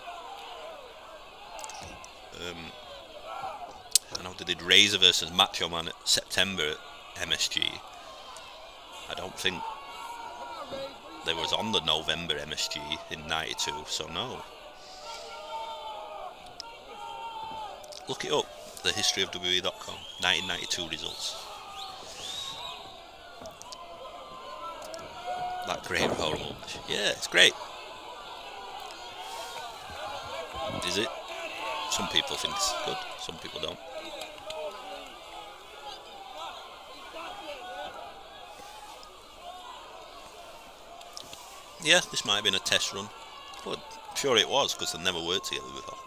I know they did Razor versus Macho Man at September at MSG. I don't think they was on the November MSG in '92, so no. Look it up, the history of WWE.com, 1992 results. That great Royal Rumble match. Yeah, it's great. Is it? Some people think it's good, some people don't. Yeah, this might have been a test run. Well, I'm sure it was, because they never worked together before.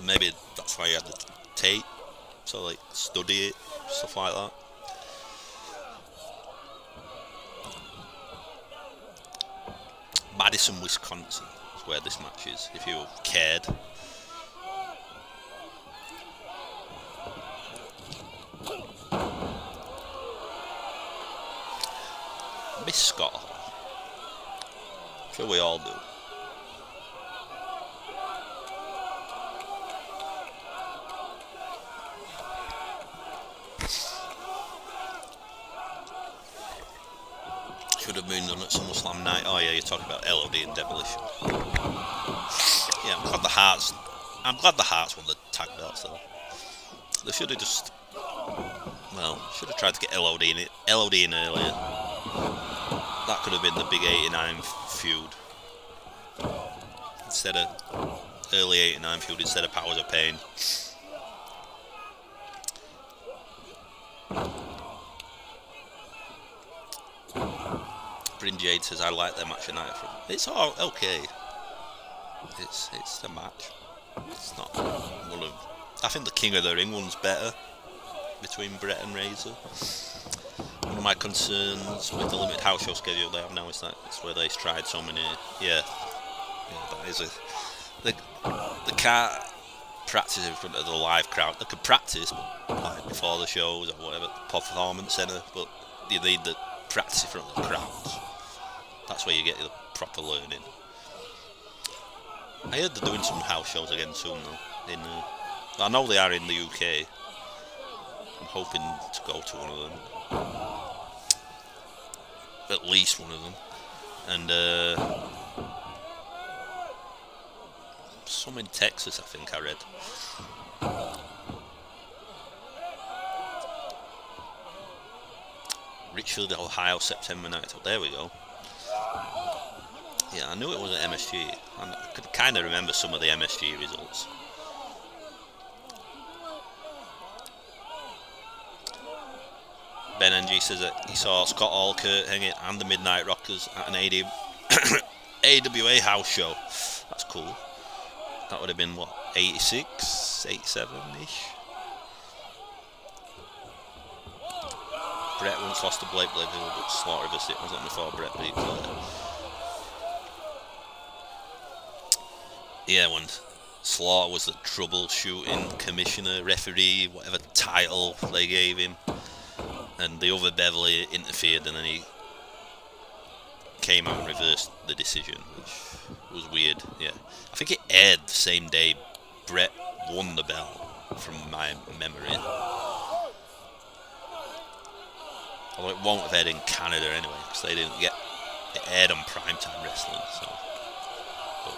Maybe that's why you had the tape, so like study it, stuff like that. Madison, Wisconsin is where this match is, if you cared. Miss Scott Hall. I'm sure we all do. Should have been done at SummerSlam night. Oh yeah, you're talking about LOD and Demolition. Yeah, I'm glad the Harts won the tag belts though. They should have just, well, should have tried to get LOD in earlier. That could have been the big 89 feud. Instead of early 89 feud, instead of Powers of Pain. Bryn Jade says, I like their match tonight. It's all okay. It's a match. It's not one of. I think the King of the Ring one's better between Bret and Razor. One of my concerns with the limited house show schedule they have now is that it's where they've tried so many. Yeah, that is they can't practice in front of the live crowd. They could practice like before the shows or whatever, performance centre, but you need the practice in front of the crowds. That's where you get the proper learning. I heard they're doing some house shows again soon though. I know they are in the UK. I'm hoping to go to one of them. At least one of them. And some in Texas, I think I read. Richfield, Ohio, September 9th. Oh, there we go. Yeah, I knew it was at MSG. And I could kind of remember some of the MSG results. Ben NG says that he saw Scott Hall, Kurt Hennig and the Midnight Rockers at an AWA house show. That's cool. That would have been, what, 86, 87-ish? Bret once lost to Blake Blayville, but Slaughter reversed it. Wasn't before Bret beat Flair. Yeah, when Slaughter was the troubleshooting commissioner, referee, whatever title they gave him, and the other Beverly interfered, and then he came out and reversed the decision, which was weird. Yeah, I think it aired the same day Bret won the belt, from my memory. Although it won't have aired in Canada anyway, because they didn't get it aired on primetime wrestling. So, but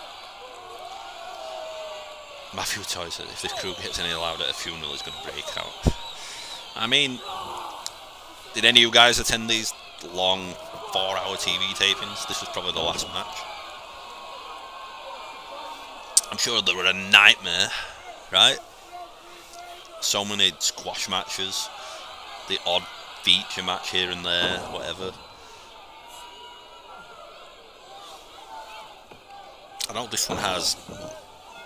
Matthew Toy said if this crew gets any louder at a funeral, it's going to break out. I mean, did any of you guys attend these long 4-hour TV tapings? This was probably the last match. I'm sure they were a nightmare, right? So many squash matches, the odd feature match here and there, whatever. I know this one has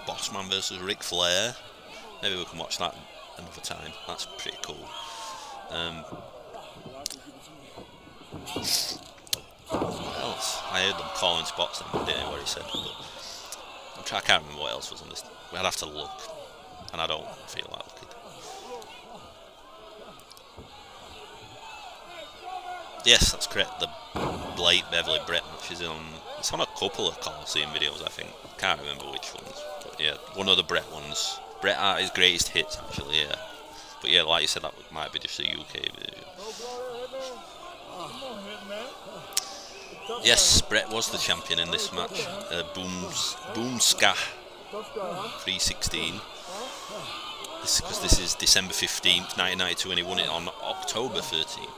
Bossman versus Ric Flair. Maybe we can watch that another time. That's pretty cool. What else? I heard them calling spots then, but I didn't hear what he said. But I can't remember what else was on this. I'd have to look, and I don't feel like looking. Yes, that's correct. The Blake Beverly Bret match is on. It's on a couple of Coliseum videos, I think. Can't remember which ones. But yeah, one of the Bret ones. Bret at his greatest hits, actually. Yeah. But yeah, like you said, that might be just a UK video. Yes, Bret was the champion in this match. Boom Ska 316. Because this is December 15th, 1992, and he won it on October 13th.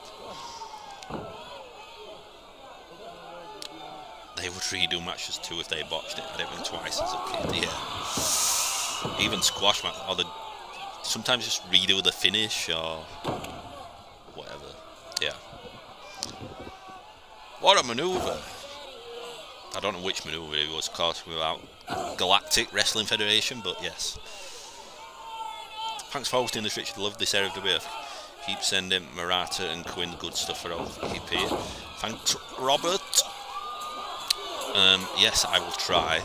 They would redo matches too if they botched it. I did it twice as a kid. Yeah. Even squash match, or they sometimes just redo the finish or whatever. Yeah. What a maneuver! I don't know which maneuver it was, of course, without Galactic Wrestling Federation, but yes. Thanks for hosting this, Richard. Love this era of WWF. Keep sending Murata and Quinn good stuff for OVP. Thanks, Robert. Yes, I will try.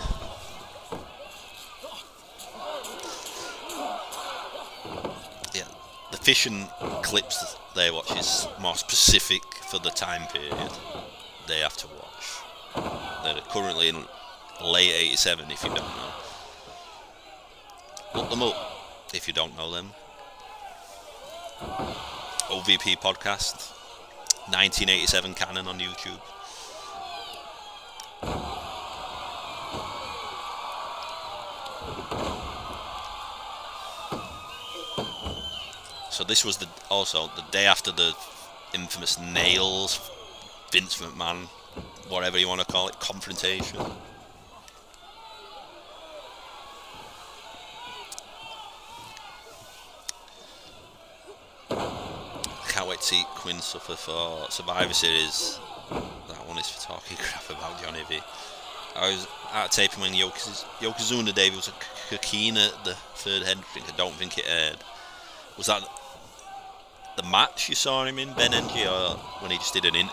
Yeah, the fishing clips they watch is more specific for the time period they have to watch. They're currently in late 87, if you don't know. Look them up if you don't know them. OVP podcast, 1987 canon on YouTube. So this was also the day after the infamous Nails, Vince McMahon, whatever you want to call it, confrontation. Can't wait to see Quinn suffer for Survivor Series. That one is for talking crap about Johnny V. I was at taping when Yokozuna Dave was a cocaine at the third head drink. I don't think it aired. Was that the match you saw him in, Ben NG, or when he just did an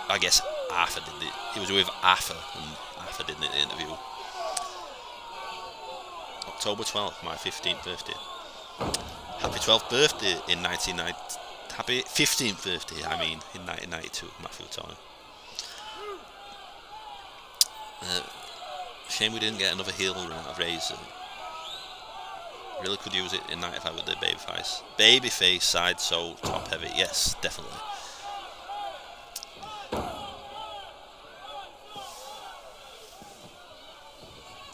I guess Arthur did it. He was with Arthur, and Arthur did an interview. October 12th, my 15th birthday. Happy 12th birthday in 1990. Happy 15th birthday, in 1992, Matthew Toy. Shame we didn't get another heel run out of Razor. Really could use it in 95 with the babyface side, so top heavy. Yes, definitely.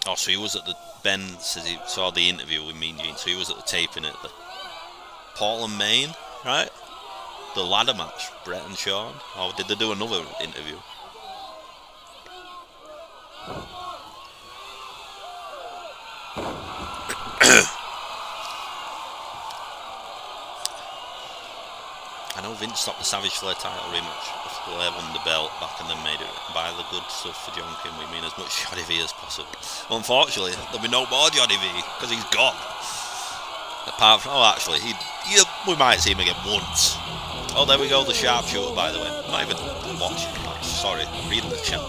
Oh, so he was at the, Ben says he saw the interview with Mean Gene, so he was at the taping at the Portland, Maine, right? The ladder match, Bret and Shawn. Or did they do another interview? I know Vince stopped the Savage Flair title rematch. Flair won the belt back and then made it buy the good stuff for John King. We mean as much Johnny V as possible. Well, unfortunately, there'll be no more Johnny V because he's gone. Apart from, actually, we might see him again once. Oh, there we go, the sharpshooter, by the way. I'm not even watching the match. Sorry, reading the chat.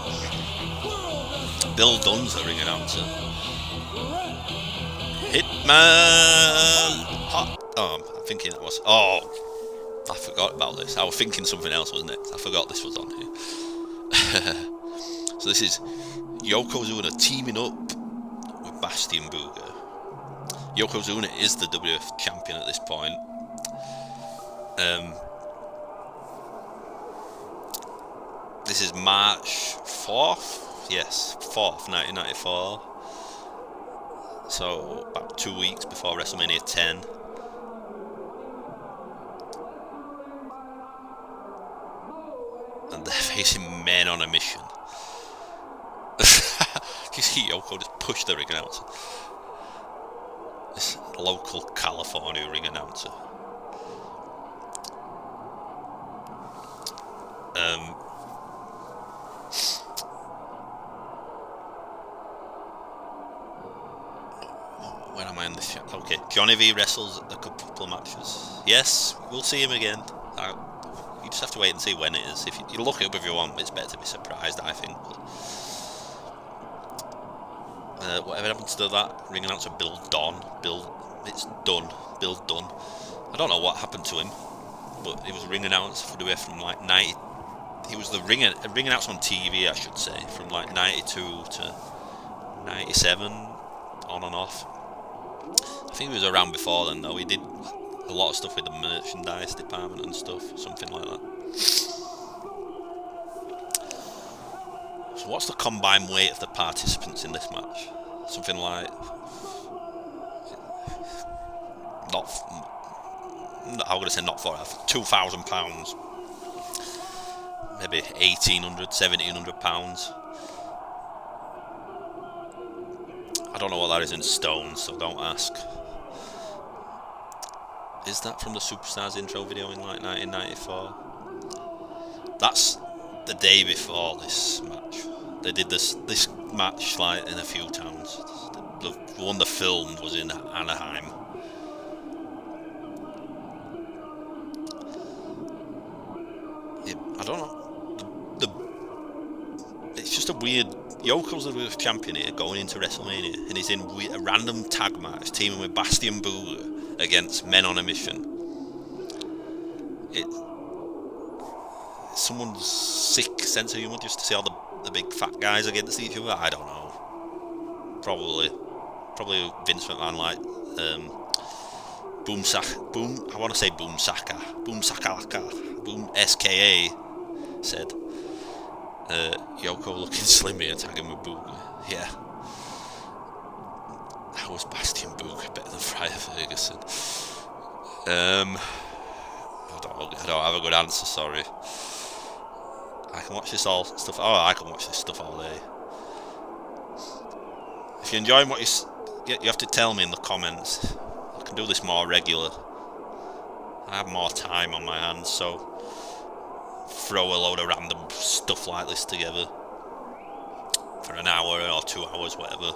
Bill Dunn's the ring announcer. Hitman! Oh, I'm thinking that was. Oh, I forgot about this. I was thinking something else was next. I forgot this was on here. So this is Yokozuna teaming up with Bastion Booger. Yokozuna is the WWF champion at this point. This is March 4th. Yes, 4th, 1994. So about 2 weeks before WrestleMania 10. And they're facing Men on a Mission. You see Yoko just push the ring announcer. This local California ring announcer. Where am I in this show? Okay, Johnny V wrestles a couple of matches. Yes, we'll see him again. You just have to wait and see when it is. If you look it up if you want, it's better to be surprised, I think. Whatever happens to that ring announcer, Bill Dunn? It's done. Bill Dunn. I don't know what happened to him, but he was a ring announcer for WWF from like 90. He was the ring announcer on TV, I should say, from like 92 to 97, on and off. I think he was around before then, though. He did a lot of stuff with the merchandise department and stuff, something like that. So what's the combined weight of the participants in this match? Something like... I'm going to say not 2,000 pounds. Maybe 1,800, 1,700 pounds. I don't know what that is in stone, so don't ask. Is that from the Superstars intro video in like 1994? That's the day before this match. They did this match like in a few towns. The one they filmed was in Anaheim. Yeah, I don't know. It's just a weird. Yoko's the WWF champion here going into WrestleMania, and he's in a random tag match teaming with Bastion Booger against Men on a Mission. It's someone's sick sense of humour just to see all the big fat guys against each other. I don't know. Probably Vince McMahon like Boom. I want to say Boom Sakalaka. Boom SKA said. Yoko looking slimmy and tagging with Booger. Yeah. How was Bastion Booger better than Friar Ferguson? I don't have a good answer, sorry. I can watch this stuff all day. If you're enjoying what you have to tell me in the comments. I can do this more regular. I have more time on my hands, so throw a load of random stuff like this together for an hour or 2 hours, whatever.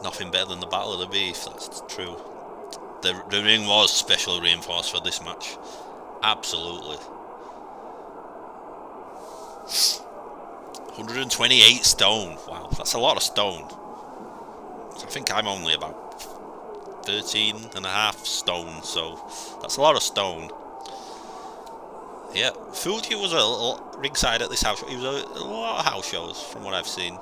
Nothing better than the Battle of the Beef, that's true. The ring was specially reinforced for this match. Absolutely. 128 stone. Wow, that's a lot of stone. I think I'm only about 13 and a half stone, so that's a lot of stone. Yeah, Fuji was a little ringside at this house show. He was a lot of house shows from what I've seen.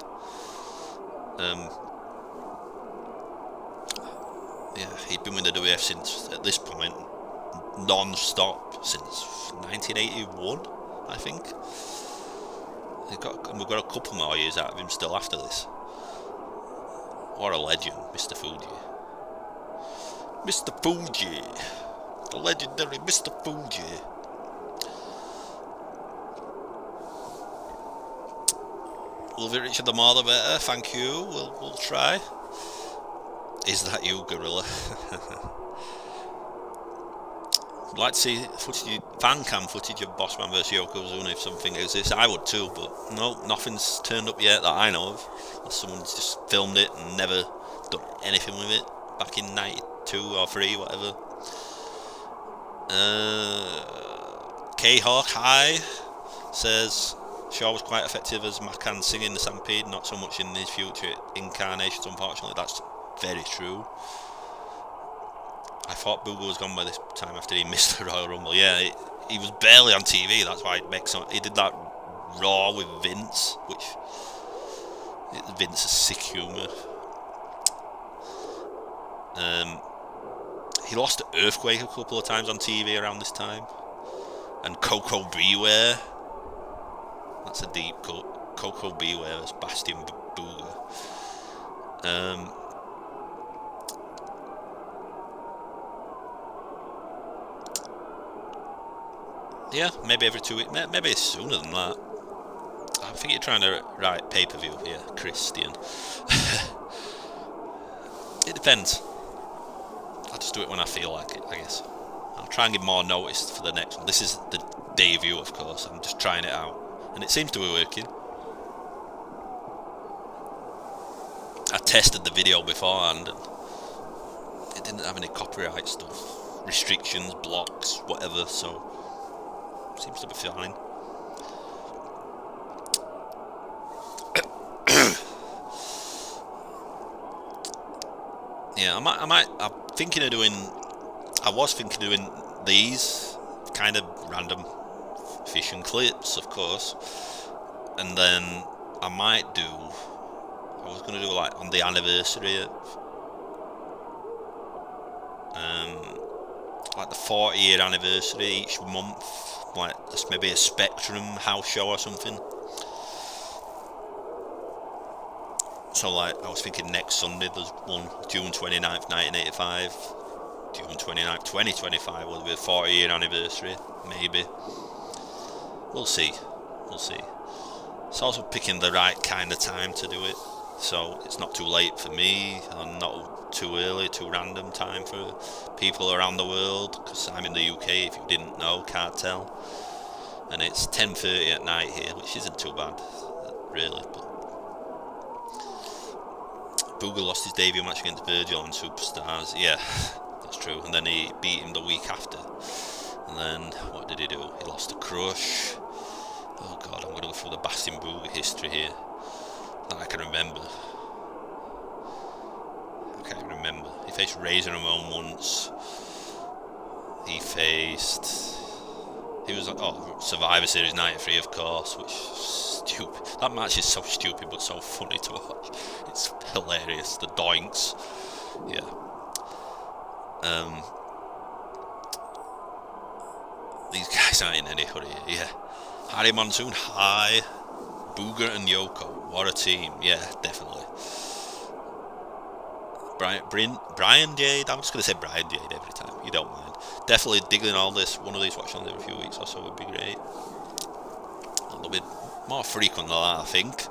Yeah, he'd been with the WWF since, at this point, non-stop since 1981, I think. We've got a couple more years out of him still after this. What a legend, Mr. Fuji. Mr. Fuji. The legendary Mr. Fuji. Love it, Richard, the more the better. Thank you. We'll try. Is that you, Gorilla? I'd like to see fan cam footage of Bossman vs Yokozuna if something exists. I would too, but no, nothing's turned up yet that I know of. Someone's just filmed it and never done anything with it back in 92 or 3, whatever. K-Hawk High says Shaw was quite effective as McCann singing the Stampede, not so much in his future incarnations, unfortunately. That's very true. I thought Booger was gone by this time after he missed the Royal Rumble. Yeah, he was barely on TV, that's why it makes he did that Raw with Vince, which Vince's sick humour. He lost to Earthquake a couple of times on TV around this time. And Coco Beware. That's a deep cut. Coco Beware as Bastion Booger. Yeah, maybe every 2 weeks. Maybe it's sooner than that. I think you're trying to write pay-per-view here, Christian. It depends. I'll just do it when I feel like it, I guess. I'll try and give more notice for the next one. This is the debut, of course. I'm just trying it out. And it seems to be working. I tested the video beforehand and it didn't have any copyright stuff. Restrictions, blocks, whatever, so seems to be fine. Yeah, I'm thinking of doing. I was thinking of doing these kind of random fishing clips, of course, and then I might do. I was gonna do like on the anniversary of, like the 40-year anniversary each month, like maybe a Spectrum house show or something. So like, I was thinking next Sunday there's one, June 29th, 1985, June 29th, 2025 will be the 40-year anniversary, maybe. We'll see, we'll see. It's also picking the right kind of time to do it, so it's not too late for me, and not too early, too random time for people around the world, because I'm in the UK, if you didn't know, can't tell. And it's 10:30 at night here, which isn't too bad, really, but Booger lost his debut match against Virgil on Superstars. Yeah, that's true. And then he beat him the week after. And then, what did he do? He lost to Crush. Oh god, I'm going to go through the Bastion Booger history here that I can remember. I can't remember. He faced Razor Ramon once. He was Survivor Series 93, of course, which is stupid. That match is so stupid but so funny to watch. It's hilarious. The doinks. Yeah. These guys aren't in any hurry. Yeah. Harry Monsoon, hi. Booger and Yoko. What a team. Yeah, definitely. Brian Jade. I'm just going to say Brian Jade every time. You don't mind. Definitely digging all this. One of these watch-alongs every few weeks or so would be great. A little bit more frequent than that, I think.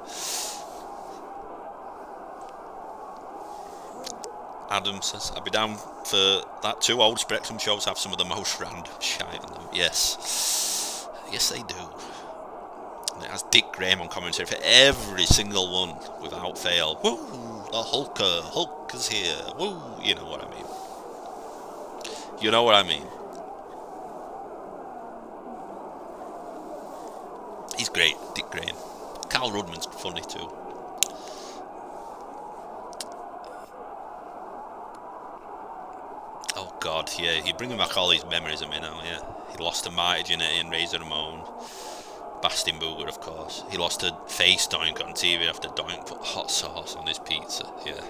Adam says, I'll be down for that too. Old Spectrum shows have some of the most random shite on them. Yes. Yes, they do. And it has Dick Graham on commentary for every single one, without fail. Woo! The Hulker. Hulk is here. Woo! You know what I mean. You know what I mean. He's great, Dick Graham. Carl Rudman's funny too. Oh god, yeah, you're bringing back all these memories of me now, yeah. He lost to Mighty Jannetty and Razor Ramon. Bastion Booger, of course. He lost to Face Doink on TV after Doink put hot sauce on his pizza, yeah.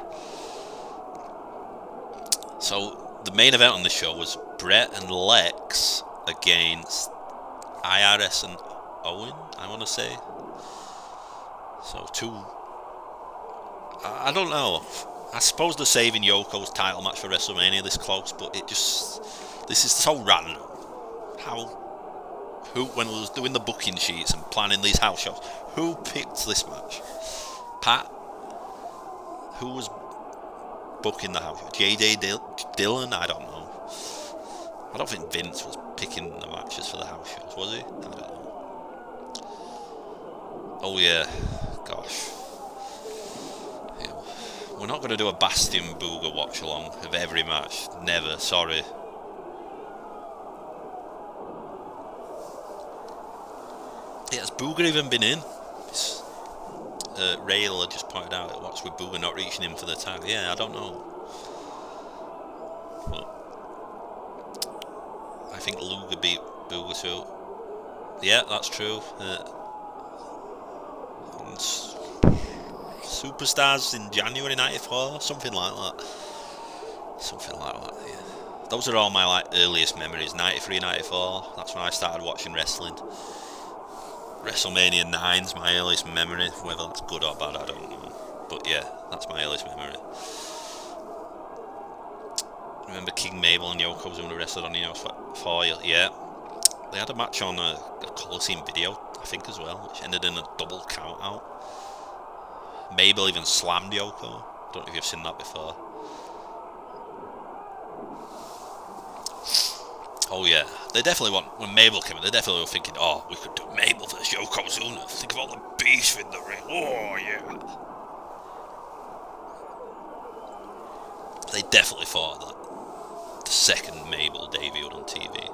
So, the main event on the show was Bret and Lex against IRS and Owen, I want to say. So, I don't know. I suppose they're saving Yoko's title match for WrestleMania this close, but this is so random. When we was doing the booking sheets and planning these house shows, who picked this match? Pat? Who was booking the house show? JJ Dillon? I don't know. I don't think Vince was picking the matches for the house shows, was he? I don't know. Oh yeah, gosh. We're not going to do a Bastion Booger watch along of every match. Never, sorry. Yeah, has Booger even been in? Rayla just pointed out what's with Booger not reaching him for the tag. Yeah, I don't know. But I think Luger beat Booger too. Yeah, that's true. Superstars in January 94, something like that. Something like that, yeah. Those are all my earliest memories. 93, 94, that's when I started watching wrestling. WrestleMania 9's my earliest memory, whether that's good or bad, I don't know. But yeah, that's my earliest memory. Remember King Mabel and Yokozuna wrestled on foil? Yeah. They had a match on a Coliseum video, I think, as well, which ended in a double count out. Mabel even slammed Yoko. Don't know if you've seen that before. Oh yeah, they definitely want, when Mabel came in, they definitely were thinking, oh, we could do Mabel versus Yokozuna. Think of all the beef in the ring. Oh yeah. They definitely thought that the second Mabel debuted on TV.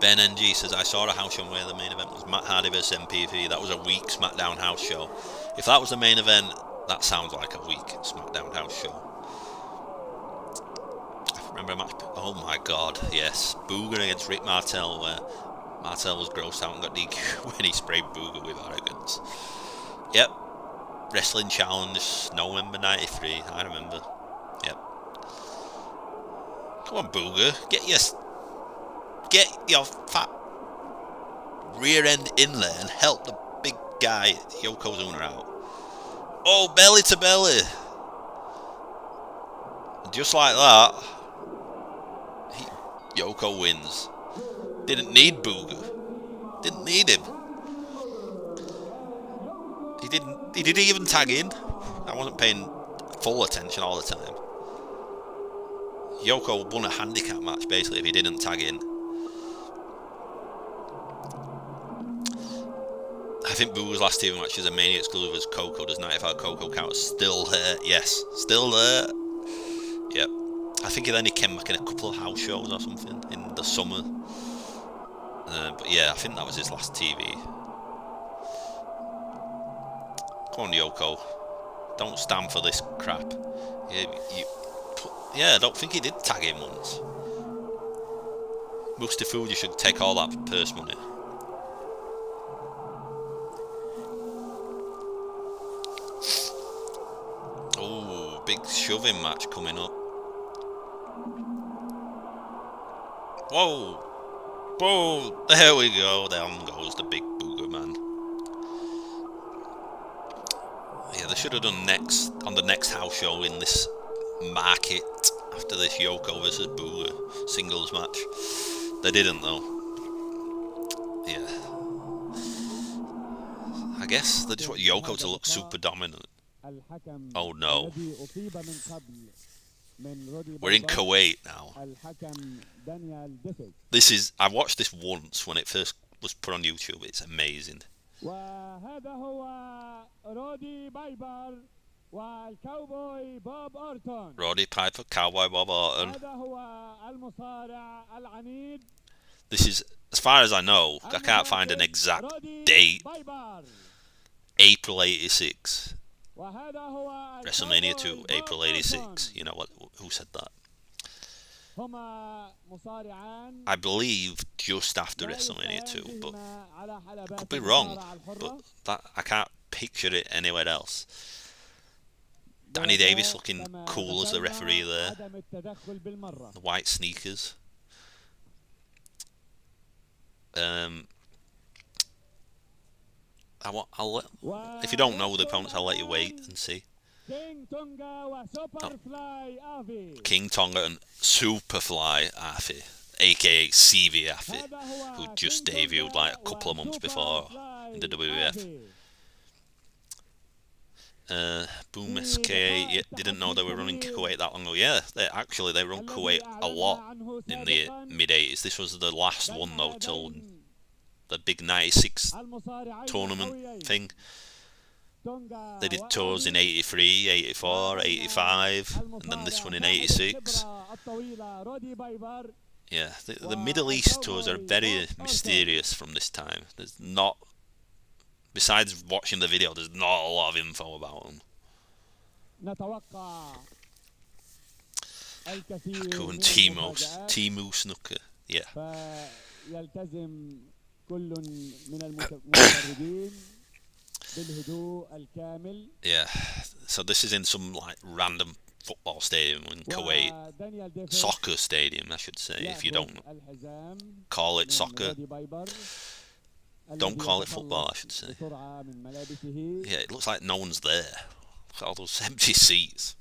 Ben NG says, I saw a house show where the main event was Matt Hardy vs MPV. That was a weak SmackDown house show. If that was the main event, that sounds like a weak SmackDown house show. I remember a match. Oh my god, yes. Booger against Rick Martel, where Martel was grossed out and got DQ when he sprayed Booger with arrogance. Yep. Wrestling Challenge, November 93. I remember. Yep. Come on, Booger. Get your fat rear end in there and help the big guy Yokozuna out. Oh, belly to belly. Just like that, Yoko wins. Didn't need Booger. Didn't need him. He didn't even tag in. I wasn't paying full attention all the time. Yoko won a handicap match basically if he didn't tag in. I think Booger's last TV match is a Mania exclusive as Coco. Does 95 Coco count? Still there. Yes, still there. Yep. I think then he came back in a couple of house shows or something in the summer. But yeah, I think that was his last TV. Come on, Yoko. Don't stand for this crap. Yeah, I don't think he did tag in once. Mustafuji should take all that purse money. Oh, big shoving match coming up. Whoa! Whoa! There we go. Down goes the big Booger man. Yeah, they should have done on the next house show in this market after this Yoko versus Booger singles match. They didn't though. Yeah. I guess they just want Yoko to look super dominant. Oh no. We're in Kuwait now. I watched this once when it first was put on YouTube. It's amazing. Roddy Piper, Cowboy Bob Orton. This is, as far as I know, I can't find an exact date. April 86. WrestleMania 2, April 86. You know what? Who said that? I believe just after WrestleMania 2, but I could be wrong. But that I can't picture it anywhere else. Danny Davis looking cool as the referee there. The white sneakers. If you don't know the opponents, I'll let you wait and see. King Tonga and Superfly Afi, aka CV Afi, who just debuted like a couple of months before in the WWF. Boom SK, yeah, didn't know they were running Kuwait that long ago. Yeah, they run Kuwait a lot in the mid-80s. This was the last one though till the big 96 tournament thing. They did tours in 83, 84, 85, and then this one in 86. Yeah, the Middle East tours are very mysterious from this time. There's not, besides watching the video, there's not a lot of info about them. Haku and Timu Snooker, yeah. Yeah, so this is in some like random football stadium in Kuwait, soccer stadium I should say, if you don't call it soccer. Don't call it football, I should say. Yeah, it looks like no one's there. Look at all those empty seats.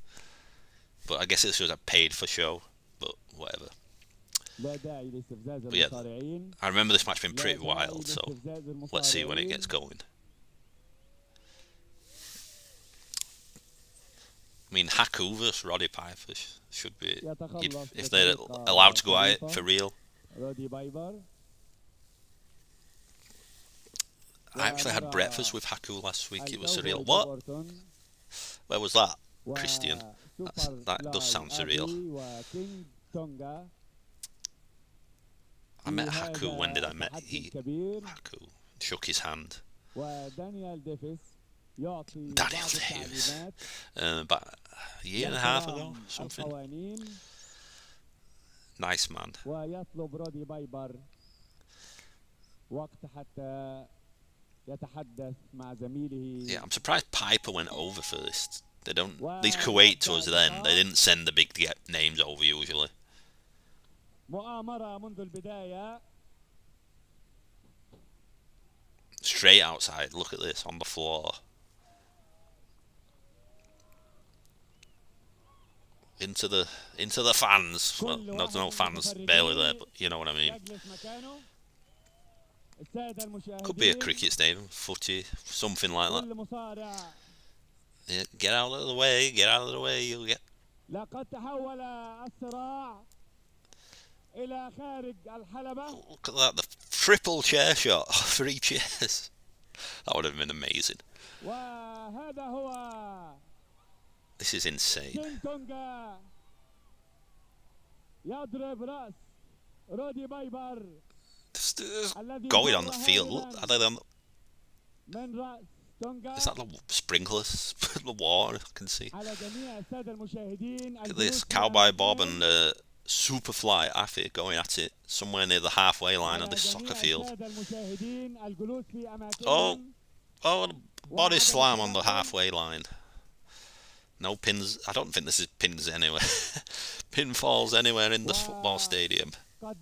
But I guess it's just a paid for show. But whatever. But yeah, I remember this match being pretty wild, so let's see when it gets going. I mean, Haku versus Roddy Piper should be, if they're allowed to go at it for real. I actually had breakfast with Haku last week. It was surreal. What? Where was that? Christian. That does sound surreal. I met Haku. When did I met Haku? Shook his hand. Daniel Davis. About a year and a half ago, something. Nice man. Yeah, I'm surprised Piper went over first. They don't. These Kuwait tours then, they didn't send the big names over usually. Straight outside. Look at this on the floor. Into the fans. Well, no fans barely there, but you know what I mean. Could be a cricket stadium, footy, something like that. Yeah, get out of the way, get out of the way, you'll get... Look at that, the triple chair shot, 3 chairs. That would have been amazing. This is insane. Just going on the field. Look, are they on the... Is that the sprinklers? The water, I can see. Look at this, Cowboy Bob and Superfly Affy going at it somewhere near the halfway line of this soccer field. Oh, body slam on the halfway line. No pins. I don't think this is pins anywhere. Pinfalls anywhere in this football stadium. I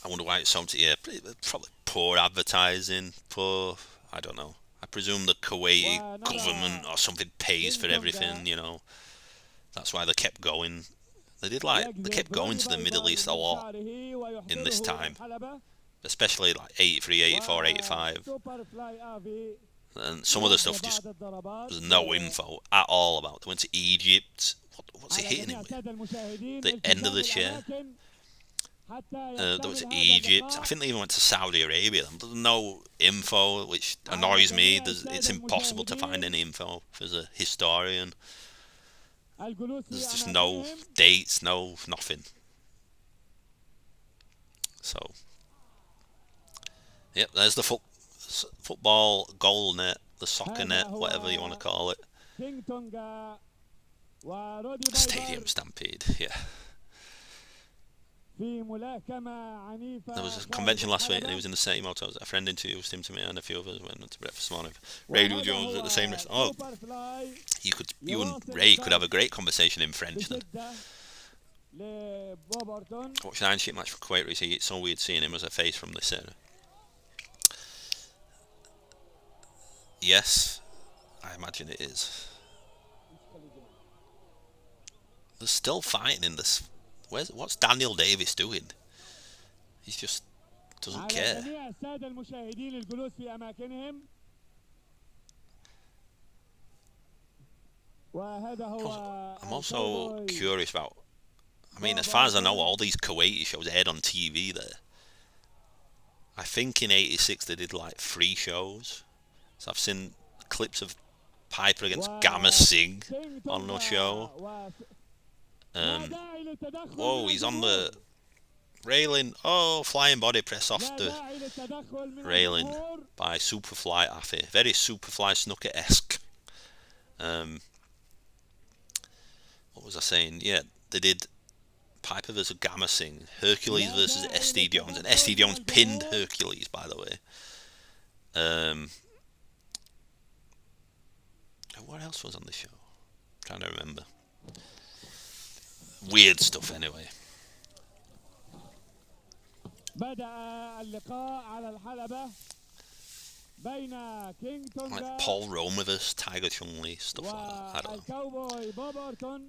wonder why it's so empty. Yeah, probably poor advertising, poor, I don't know. I presume the Kuwaiti government or something pays for everything, you know. That's why they kept going. They kept going to the Middle East a lot in this time. Especially like 83, 84, 85. And some of the stuff just there's no info at all about. They went to Egypt. What's he hitting him with? The end of the chair. They went to Egypt. I think they even went to Saudi Arabia. There's no info, which annoys me. It's impossible to find any info as a historian. There's just no dates, nothing. So, yep, there's the football goal net, the soccer net, whatever you want to call it. Stadium Stampede, yeah. There was a convention last week and he was in the same hotel. A friend introduced him to me and a few of us went to breakfast this morning. Radio Jones at the same restaurant. Oh, you and Ray could have a great conversation in French then. Watched an Iron Sheet match for Kuwait recently. It's so weird seeing him as a face from this era. Yes, I imagine it is. They're still fighting in this. What's Daniel Davis doing? He just doesn't care. I'm also curious about... I mean, as far as I know, all these Kuwaiti shows aired on TV there. I think in 86 they did like 3 shows. So I've seen clips of Piper against Gamma Singh on the show. Whoa, he's on the railing. Oh, flying body press off the railing by Superfly Affy. Very Superfly Snooker-esque. What was I saying? Yeah, they did Piper versus Gamma Singh, Hercules versus SD Jones, and SD Jones pinned Hercules, by the way. What else was on the show? I'm trying to remember. weird stuff anyway. Like Paul Roma vs Tiger Chung-Lee, stuff like that. I don't know.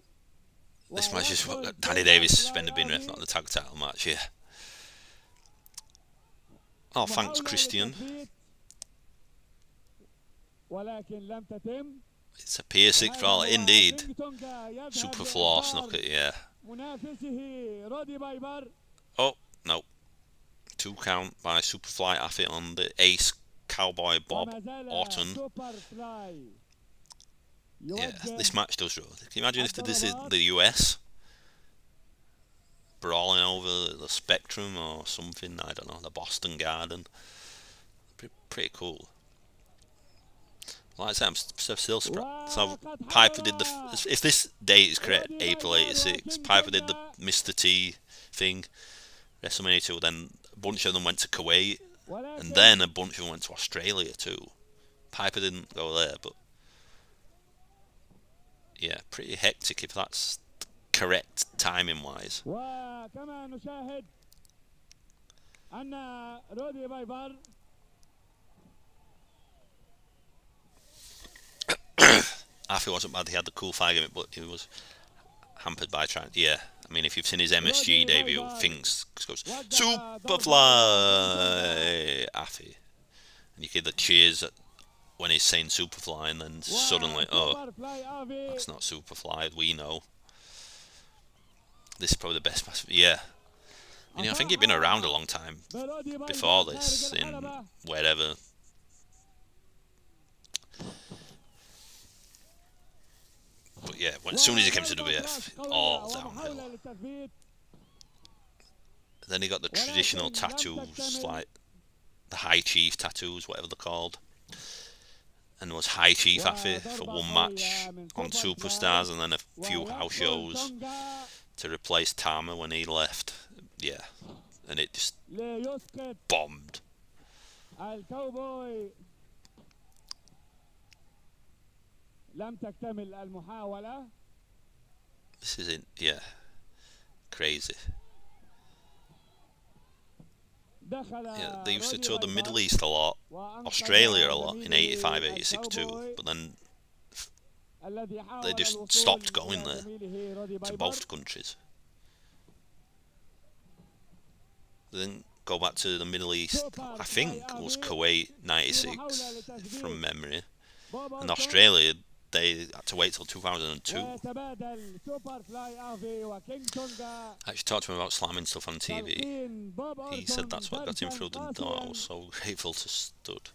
This match is Danny Davis suspended being ref, not the tag title match, yeah. Oh, thanks, Christian. It's a PS6 brawl, indeed. Super floss, look at it, yeah. Oh, no. 2 count by Superfly Affy on the ace Cowboy Bob Orton. Yeah, this match does roll. Can you imagine if this is the US? Brawling over the Spectrum or something, I don't know, the Boston Garden. Pretty cool. Like I said, I'm still surprised. So Piper did if this date is correct, April 86, Piper did the Mr. T thing, WrestleMania 2, then a bunch of them went to Kuwait, and then a bunch of them went to Australia too. Piper didn't go there, but yeah, pretty hectic if that's correct timing wise. Affy wasn't bad, he had the cool fire gimmick, but he was hampered by trying. Yeah, I mean, if you've seen his MSG debut, things goes Superfly Affy, and you get the cheers when he's saying Superfly, and then suddenly, oh, that's not Superfly, we know. This is probably the best match. Yeah. I mean, I think he'd been around a long time before this, in wherever. But yeah, as soon as he came to WWF, all downhill. Then he got the traditional tattoos, like the High Chief tattoos, whatever they're called. And was High Chief Affy for one match on Superstars, and then a few house shows to replace Tama when he left. Yeah, and it just bombed. This isn't, yeah, crazy. Yeah, they used to tour the Middle East a lot, Australia a lot in 85, 86 too, but then they just stopped going there to both countries. They didn't go back to the Middle East, I think it was Kuwait 96 from memory, and Australia they had to wait till 2002. I actually talked to him about slamming stuff on TV. He said that's what got him through the door. I was so grateful to Stud.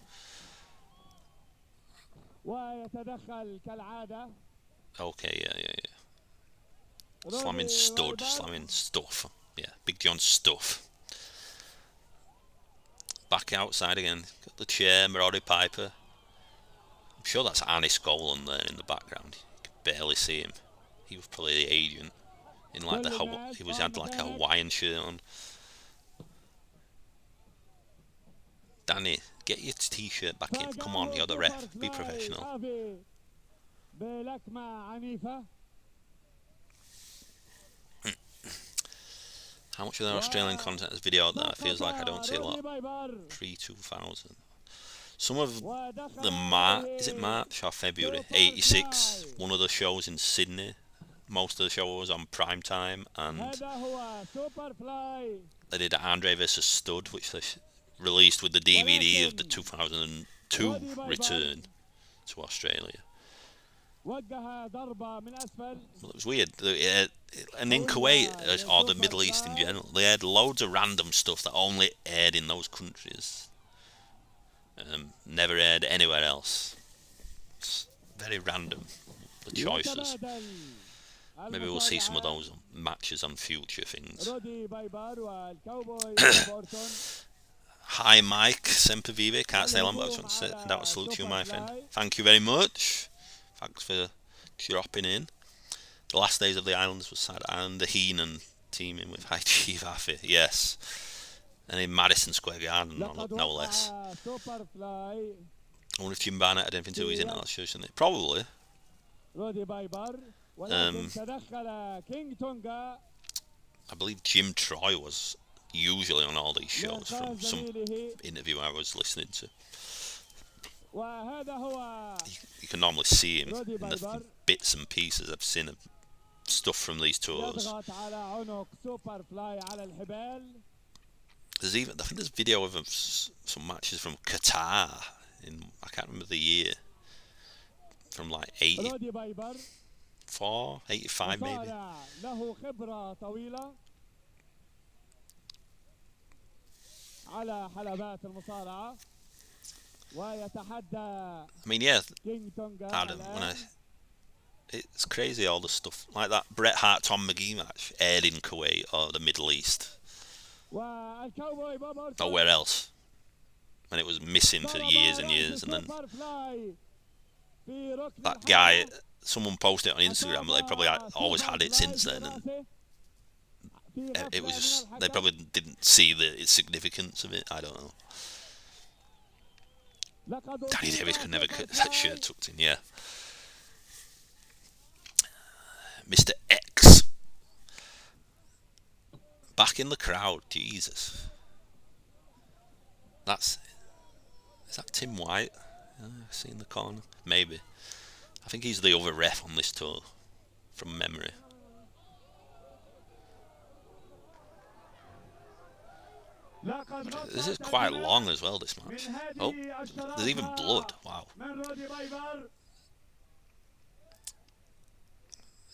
Okay, yeah. Slamming Stud, slamming stuff. Yeah, Big John stuff. Back outside again. Got the chair, Roddy Piper. I'm sure that's Anis Golan there in the background. You can barely see him. He was probably the agent in like the he had like a Hawaiian shirt on. Danny, get your t-shirt back in. Come on, you're the ref. Be professional. How much of their Australian content is video out there? It feels like I don't see a lot. Pre-2000. Some of the is it March or February 86? One of the shows in Sydney. Most of the show was on prime time, and they did Andre vs Stud, which they released with the DVD of the 2002 return to Australia. Well, it was weird. And in Kuwait, or the Middle East in general, they had loads of random stuff that only aired in those countries. Never aired anywhere else. It's very random, the choices. Maybe we'll see some of those matches on future things. Hi Mike, Semper Vive, can't say long, but I just want to send out a salute to you, my friend. Thank you very much. Thanks for dropping in. The last days of the Islands was sad, and the Heenan teaming with High Chief Affy, yes. And in Madison Square Garden, no less. I wonder if Jim Barnett had anything to do with it in that show, shouldn't it? Probably. I believe Jim Troy was usually on all these shows from some interview I was listening to. You can normally see him in the bits and pieces I've seen of stuff from these tours. There's even, I think there's video of some matches from Qatar in, I can't remember the year, from like 84, 85 maybe. I mean, yeah, Adam, it's crazy all the stuff like that Bret Hart Tom McGee match aired in Kuwait or the Middle East or where else, and it was missing for years and years, and then that guy, someone posted it on Instagram, but they probably always had it since then, and it was just, they probably didn't see the significance of it. I don't know. Danny Davis could never get that shirt tucked in, yeah. Mr. X back in the crowd, Jesus. Is that Tim White? I see in the corner, maybe. I think he's the other ref on this tour, from memory. This is quite long as well, this match. Oh, there's even blood. Wow.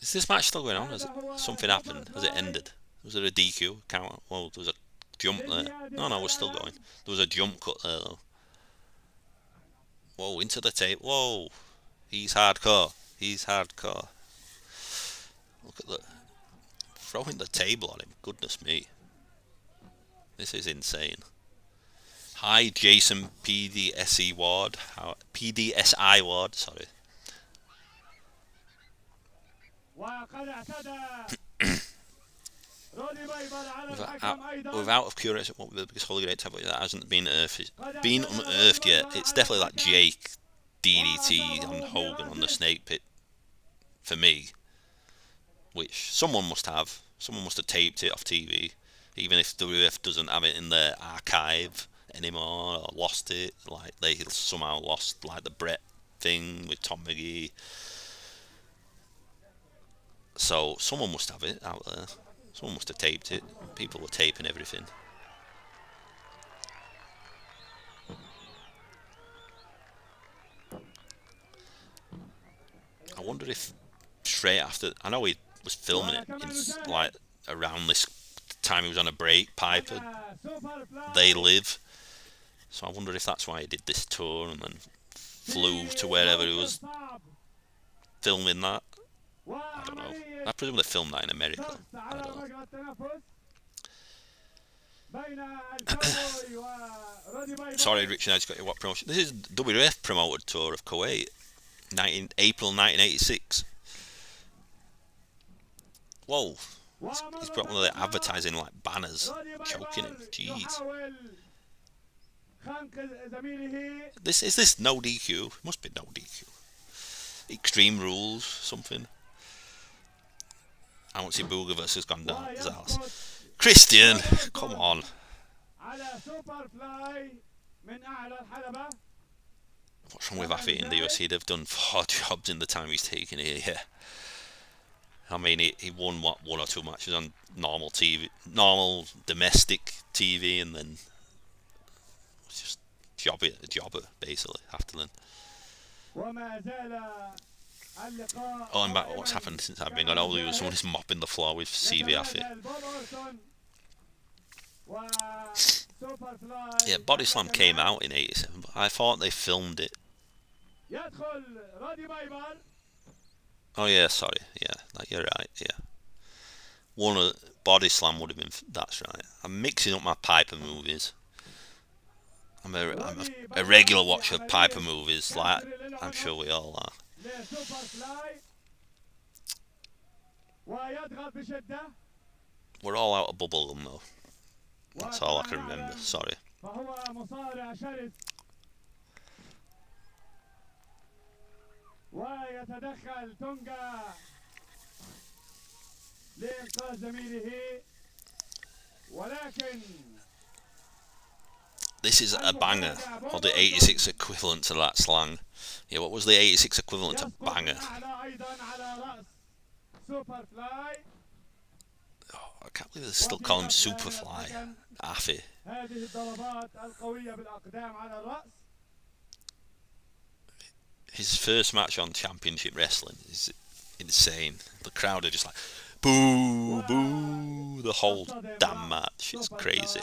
Is this match still going on? Has something happened? Has it ended? Was there a DQ? Well, there was a jump there. No, we're still going. There was a jump cut there, though. Whoa, into the tape. Whoa. He's hardcore. He's hardcore. Look at the... throwing the table on him. Goodness me. This is insane. Hi, Jason PDSI Ward. PDSI Ward, sorry. Without of curiosity, what would be the biggest Holy Grail tablet that hasn't been unearthed yet? It's definitely that Jake DDT on Hogan on the Snake Pit for me, which someone must have. Someone must have taped it off TV. Even if WWF doesn't have it in their archive anymore, or lost it, like they somehow lost like the Bret thing with Tom McGee. So someone must have it out there. Someone must have taped it. People were taping everything. I wonder if straight after, I know he was filming it in, like around this time he was on a break, Piper, They Live. So I wonder if that's why he did this tour and then flew to wherever he was filming that. I don't know. I presume they filmed that in America. I don't know. Sorry, Richard, I just got your what promotion. This is WWF promoted tour of Kuwait, April 1986. Whoa. He's got one of the advertising like banners choking him. Jeez. Is this no DQ? Must be no DQ. Extreme Rules, something. I want to see Booger versus Gonzalez. Christian, come on. What's wrong with Affy in the UFC? They've done 4 jobs in the time he's taken here. Yeah. I mean, he won what, 1 or 2 matches on normal TV, normal domestic TV, and then just a jobber basically after then. Oh, and back what's happened since I've been gone. All someone is mopping the floor with CV Affy. Yeah, Body Slam came out in '87, but I thought they filmed it. Oh yeah, sorry. Yeah, you're right. Yeah, one of Body Slam would have been. That's right. I'm mixing up my Piper movies. I'm a regular watcher of Piper movies, like I'm sure we all are. We're all out of bubblegum though. That's all I can remember. Sorry. لإنقاذ زميله ولكن This is a banger, or the 86 equivalent to that slang. Yeah, what was the 86 equivalent to banger? Oh, I can't believe they still call him Superfly. Affy. His first match on Championship Wrestling is insane. The crowd are just like, boo, boo, the whole damn match. It's crazy.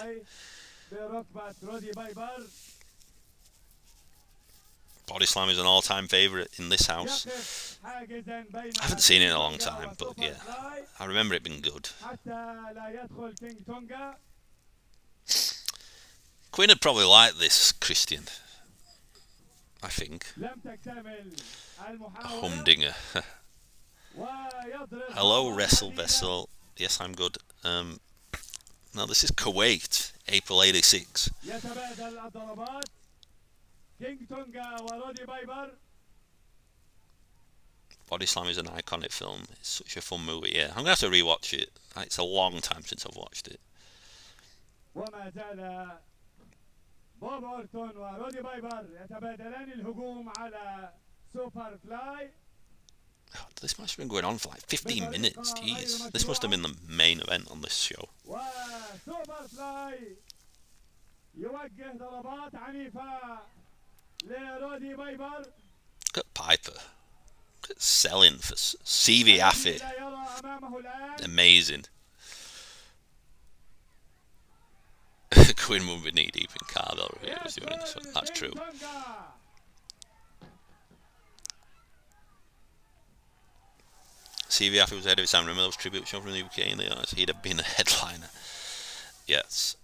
Body Slam is an all-time favourite in this house. I haven't seen it in a long time, but yeah, I remember it being good. Quinn would probably like this, Christian. I think. A humdinger. Hello, Wrestle Vessel. Yes, I'm good. Now this is Kuwait, April '86. Body Slam is an iconic film. It's such a fun movie. Yeah, I'm gonna have to rewatch it. It's a long time since I've watched it. بوب أورتون ورودي بايبر يتبادلان الهجوم على سوبر فلاي. This must have been going on for like 15 minutes. Jeez, this must have been the main event on this show. وسوبر فلاي يوجه ضربات عنيفة لرودي بايبر. Look at Piper. Look at selling for CV Affy. Amazing. Quinn would be knee deep in car though if he was doing this one. That's true. CV Affy was ahead of his time. Remember those tribute shows from the UK in the US? He'd have been a headliner. Yes.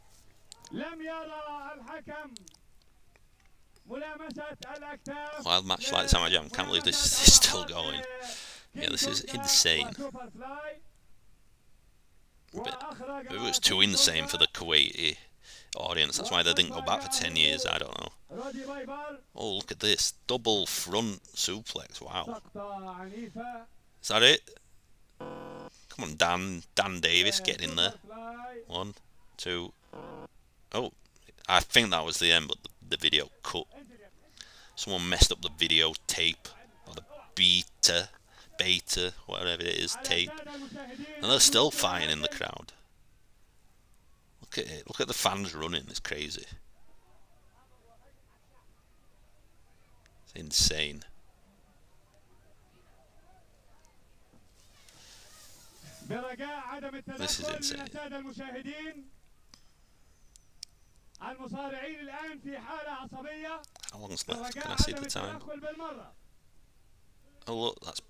Wild match like Summer Jam. Can't believe this is still going. Yeah, this is insane. But it was too insane for the Kuwaiti audience. That's why they didn't go back for 10 years. I don't know. Oh, look at this. Double front suplex. Wow. Is that it? Come on, Dan Davis, get in there. 1, 2. Oh, I think that was the end, but the video cut. Someone messed up the video tape, or the beta, whatever it is, tape. And they're still fighting in the crowd. Look at it. Look at the fans running. It's crazy. It's insane. This is insane. How long's left? Can I see the time? Oh look, that's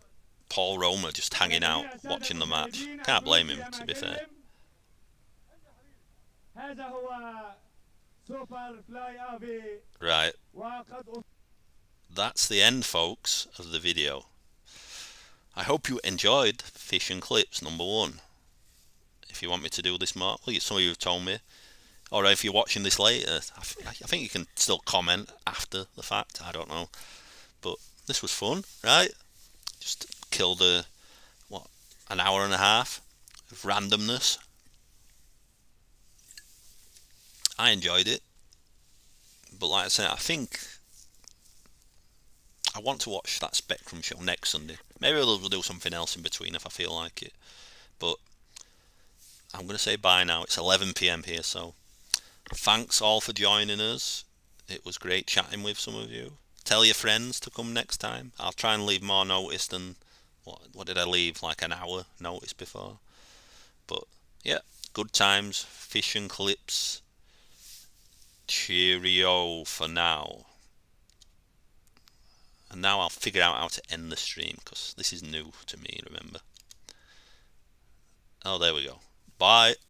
Paul Roma just hanging out, watching the match. Can't blame him, to be fair. Right. That's the end, folks, of the video. I hope you enjoyed Fish and Clips #1. If you want me to do this more, well, some of you have told me. Or if you're watching this later, I think you can still comment after the fact. I don't know. But this was fun, right? Just killed an hour and a half of randomness. I enjoyed it. But like I said, I think I want to watch that Spectrum show next Sunday. Maybe we'll do something else in between if I feel like it. But I'm going to say bye now. It's 11 PM here, so thanks all for joining us. It was great chatting with some of you. Tell your friends to come next time. I'll try and leave more notice than what did I leave, like an hour notice before. But yeah, good times. Fish and Clips. Cheerio for now. And now I'll figure out how to end the stream, because this is new to me, remember. Oh, there we go. Bye.